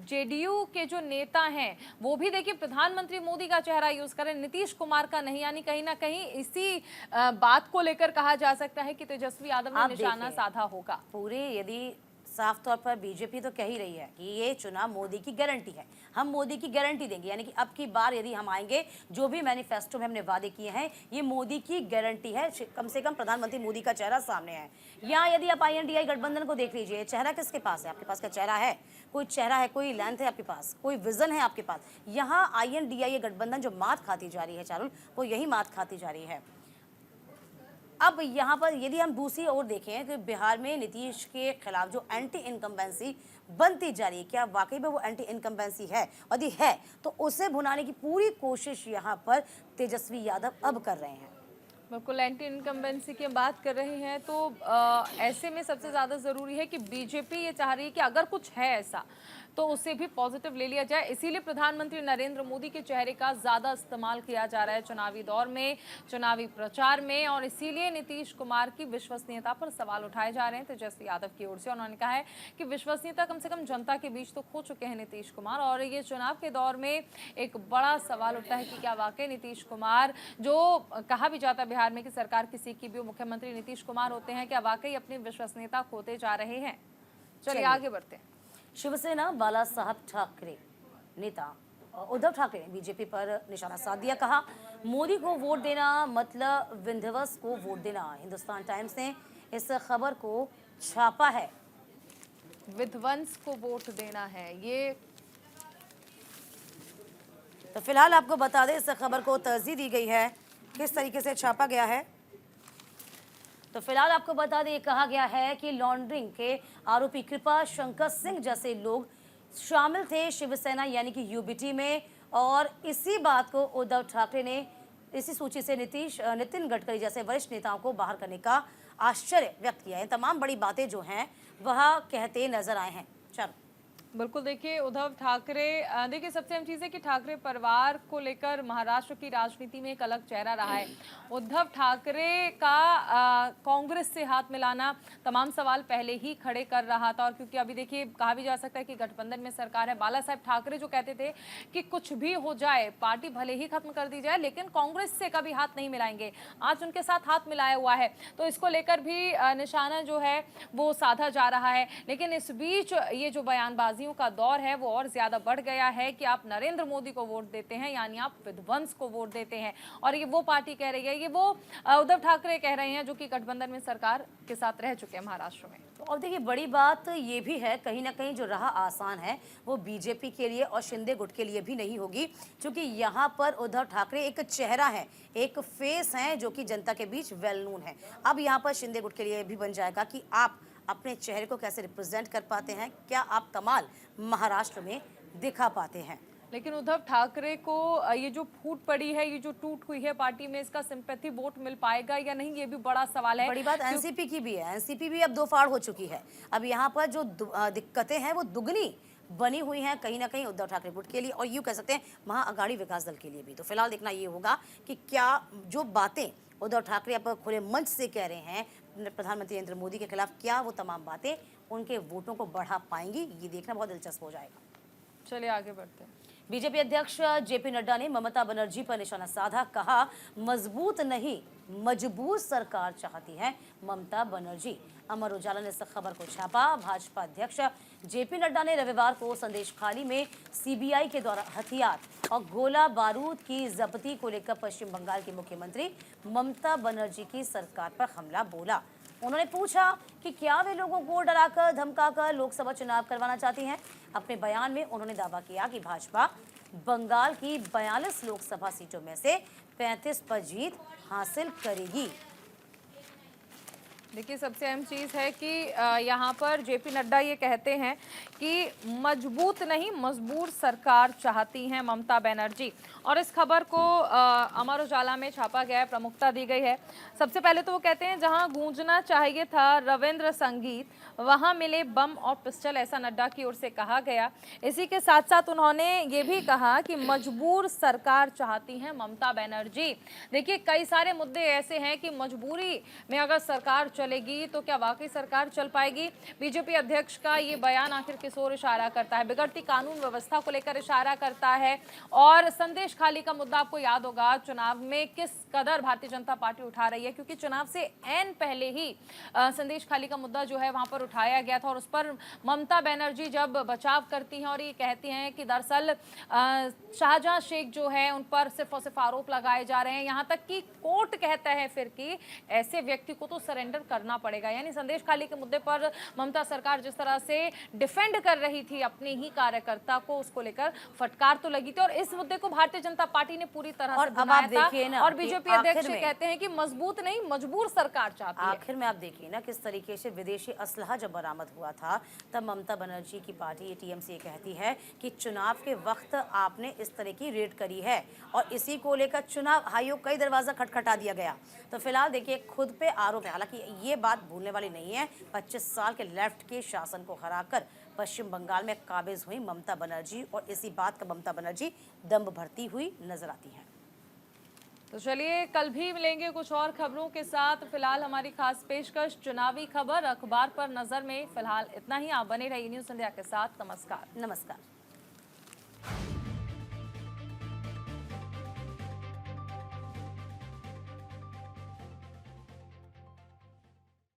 जेडीयू के जो नेता हैं वो भी देखिए प्रधानमंत्री मोदी का चेहरा यूज करें, नीतीश कुमार का नहीं। यानी कहीं ना कहीं इसी बात को लेकर कहा जा सकता है कि तेजस्वी यादव ने निशाना साधा होगा। पूरे यदि साफ तौर पर बीजेपी तो कह ही रही है कि ये चुनाव मोदी की गारंटी है, हम मोदी की गारंटी देंगे, यानी कि अब की बार यदि हम आएंगे जो भी मैनिफेस्टो में हमने वादे किए हैं ये मोदी की गारंटी है। कम से कम प्रधानमंत्री मोदी का चेहरा सामने है। यहाँ यदि आप INDI गठबंधन को देख लीजिए, चेहरा किसके पास है? आपके पास का चेहरा है? कोई चेहरा है, कोई लेंथ है आपके पास, कोई विजन है आपके पास? यहाँ INDI गठबंधन जो मात खाती जा रही है चारुल, वो यही मात खाती जा रही है। अब यहाँ पर यदि हम दूसरी ओर देखें तो बिहार में नीतीश के खिलाफ जो एंटी इनकम्बेंसी बनती जा रही है, क्या वाकई में वो एंटी इनकम्बेंसी है? यदि है तो उसे भुनाने की पूरी कोशिश यहाँ पर तेजस्वी यादव अब कर रहे हैं। बिल्कुल, एंटी इनकम्बेंसी की बात कर रहे हैं तो ऐसे में सबसे ज़्यादा ज़रूरी है कि बीजेपी ये चाह रही है कि अगर कुछ है ऐसा तो उसे भी पॉजिटिव ले लिया जाए। इसीलिए प्रधानमंत्री नरेंद्र मोदी के चेहरे का ज़्यादा इस्तेमाल किया जा रहा है चुनावी दौर में, चुनावी प्रचार में, और इसीलिए नीतीश कुमार की विश्वसनीयता पर सवाल उठाए जा रहे हैं तेजस्वी यादव की ओर से। उन्होंने कहा है कि विश्वसनीयता कम से कम जनता के बीच तो खो चुके हैं नीतीश कुमार, और ये चुनाव के दौर में एक बड़ा सवाल उठता है कि क्या वाकई नीतीश कुमार, जो कहा भी जाता है बिहार में कि सरकार किसी की भी, मुख्यमंत्री नीतीश कुमार होते हैं, क्या वाकई अपनी विश्वसनीयता खोते जा रहे हैं? चलिए आगे बढ़ते हैं। शिवसेना बाला साहब ठाकरे नेता उद्धव ठाकरे ने बीजेपी पर निशाना साध दिया। कहा मोदी को वोट देना मतलब विंध्यवस को वोट देना। हिंदुस्तान टाइम्स ने इस खबर को छापा है। विध्वंस को वोट देना है, ये तो फिलहाल आपको बता दें इस खबर को तरजीह दी गई है, किस तरीके से छापा गया है। तो फिलहाल आपको बता दें कहा गया है कि लॉन्ड्रिंग के आरोपी कृपा शंकर सिंह जैसे लोग शामिल थे शिवसेना यानी कि यूबीटी में, और इसी बात को उद्धव ठाकरे ने इसी सूची से नितिन गडकरी जैसे वरिष्ठ नेताओं को बाहर करने का आश्चर्य व्यक्त किया है। तमाम बड़ी बातें जो हैं वह कहते नजर आए हैं। चलो बिल्कुल, देखिए उद्धव ठाकरे, देखिए सबसे अहम चीज़ है कि ठाकरे परिवार को लेकर महाराष्ट्र की राजनीति में एक अलग चेहरा रहा है। उद्धव ठाकरे का कांग्रेस से हाथ मिलाना तमाम सवाल पहले ही खड़े कर रहा था, और क्योंकि अभी देखिए कहा भी जा सकता है कि गठबंधन में सरकार है। बाला साहब ठाकरे जो कहते थे कि कुछ भी हो जाए, पार्टी भले ही खत्म कर दी जाए लेकिन कांग्रेस से कभी हाथ नहीं मिलाएंगे, आज उनके साथ हाथ मिलाया हुआ है। तो इसको लेकर भी निशाना जो है वो साधा जा रहा है। लेकिन इस बीच ये जो बयानबाजी का दौर है वो और ज्यादा बढ़ गया है कि आप नरेंद्र मोदी को वोट देते हैं यानी आप विध्वंस को वोट देते हैं, और ये वो पार्टी कह रही है, ये वो उद्धव ठाकरे कह रहे हैं जो कि गठबंधन में सरकार के साथ रह चुके हैं महाराष्ट्र में। और देखिए बड़ी बात ये भी है, कहीं ना कहीं जो राह आसान है वो बीजेपी के लिए और शिंदे गुट के लिए भी नहीं होगी, क्योंकि यहाँ पर उद्धव ठाकरे एक चेहरा है, एक फेस है जो कि जनता के बीच वेल नोन है। अब यहाँ पर शिंदे गुट के लिए भी बन जाएगा कि आप अपने चेहरे को कैसे रिप्रेजेंट कर पाते हैं, क्या आप कमाल महाराष्ट्र में दिखा पाते हैं। लेकिन उद्धव ठाकरे को ये जो फूट पड़ी है, ये जो टूट हुई है पार्टी में, इसका सिंपैथी वोट मिल पाएगा या नहीं, ये भी बड़ा सवाल है। बड़ी बात एनसीपी की भी है, एनसीपी भी अब दो फाड़ हो चुकी है। अब यहाँ पर जो दिक्कतें हैं वो दुगनी बनी हुई हैं कहीं ना कहीं उद्धव ठाकरे गुट के लिए, और यूँ कह सकते हैं महाअघाड़ी विकास दल के लिए भी। तो फिलहाल देखना ये होगा कि क्या जो बातें उद्धव ठाकरे अब खुले मंच से कह रहे हैं प्रधानमंत्री नरेंद्र मोदी के खिलाफ, क्या वो तमाम बातें उनके वोटों को बढ़ा पाएंगी, ये देखना बहुत दिलचस्प हो जाएगा। चलिए आगे बढ़ते हैं। बीजेपी अध्यक्ष जेपी नड्डा ने ममता बनर्जी पर निशाना साधा, कहा मजबूत नहीं मजबूर सरकार चाहती है ममता बनर्जी। अमर उजाला ने इस खबर को छापा। भाजपा अध्यक्ष जेपी नड्डा ने रविवार को संदेशखाली में सीबीआई के द्वारा हथियार और गोला बारूद की जब्ती को लेकर पश्चिम बंगाल की मुख्यमंत्री ममता बनर्जी की सरकार पर हमला बोला। उन्होंने पूछा कि क्या वे लोगों को डराकर धमकाकर लोकसभा चुनाव करवाना चाहती हैं। अपने बयान में उन्होंने दावा किया कि भाजपा बंगाल की 42 लोकसभा सीटों में से 35 पर जीत हासिल करेगी। देखिए, सबसे अहम चीज़ है कि यहाँ पर जेपी नड्डा ये कहते हैं कि मजबूत नहीं मजबूर सरकार चाहती हैं ममता बनर्जी, और इस खबर को अमर उजाला में छापा गया है, प्रमुखता दी गई है। सबसे पहले तो वो कहते हैं जहाँ गूंजना चाहिए था रविंद्र संगीत, वहाँ मिले बम और पिस्टल, ऐसा नड्डा की ओर से कहा गया। इसी के साथ साथ उन्होंने ये भी कहा कि मजबूर सरकार चाहती हैं ममता बनर्जी। देखिए, कई सारे मुद्दे ऐसे हैं कि मजबूरी में अगर सरकार चलेगी तो क्या वाकई सरकार चल पाएगी। बीजेपी अध्यक्ष का ये बयान आखिर किस ओर इशारा करता है? बिगड़ती कानून व्यवस्था को लेकर इशारा करता है। और संदेश खाली का मुद्दा आपको याद होगा, चुनाव में किस कदर भारतीय जनता पार्टी उठा रही है, क्योंकि चुनाव से एन पहले ही संदेश खाली का मुद्दा जो है वहां पर उठाया गया था, और उस पर ममता बनर्जी जब बचाव करती हैं और ये कहती हैं कि दरअसल शाहजहां शेख जो है उन पर सिर्फ और सिर्फ आरोप लगाए जा रहे हैं, यहाँ तक कि कोर्ट कहता है फिर कि ऐसे व्यक्ति को तो सरेंडर करना पड़ेगा। यानी संदेश खाली के मुद्दे पर ममता सरकार जिस तरह से डिफेंड कर रही थी अपने ही कार्यकर्ता को, उसको लेकर फटकार तो लगी थी, और इस मुद्दे को भारतीय जनता पार्टी ने पूरी तरह से भुनाया था। और बीजेपी अध्यक्ष कहते हैं कि मजबूत नहीं मजबूर सरकार चाहती है। आखिर में आप देखिए ना किस तरीके से विदेशी असलहा जब बरामद हुआ था, तब ममता बनर्जी की पार्टी टीएमसी कहती है कि चुनाव के वक्त आपने इस तरह की रेड करी है, और इसी को लेकर चुनाव आयोग का ही दरवाजा खटखटा दिया गया। तो फिलहाल देखिए खुद पे आरोप है। हालांकि ये बात भूलने वाली नहीं है, 25 साल के लेफ्ट के शासन को हराकर पश्चिम बंगाल में काबिज हुई ममता बनर्जी, और इसी बात का ममता बनर्जी दम भरती हुई नजर आती है। तो चलिए कल भी मिलेंगे कुछ और खबरों के साथ। फिलहाल हमारी खास पेशकश चुनावी खबर अखबार पर नजर में फिलहाल इतना ही। आप बने रहिए न्यूज़ संध्या के साथ। नमस्कार। नमस्कार।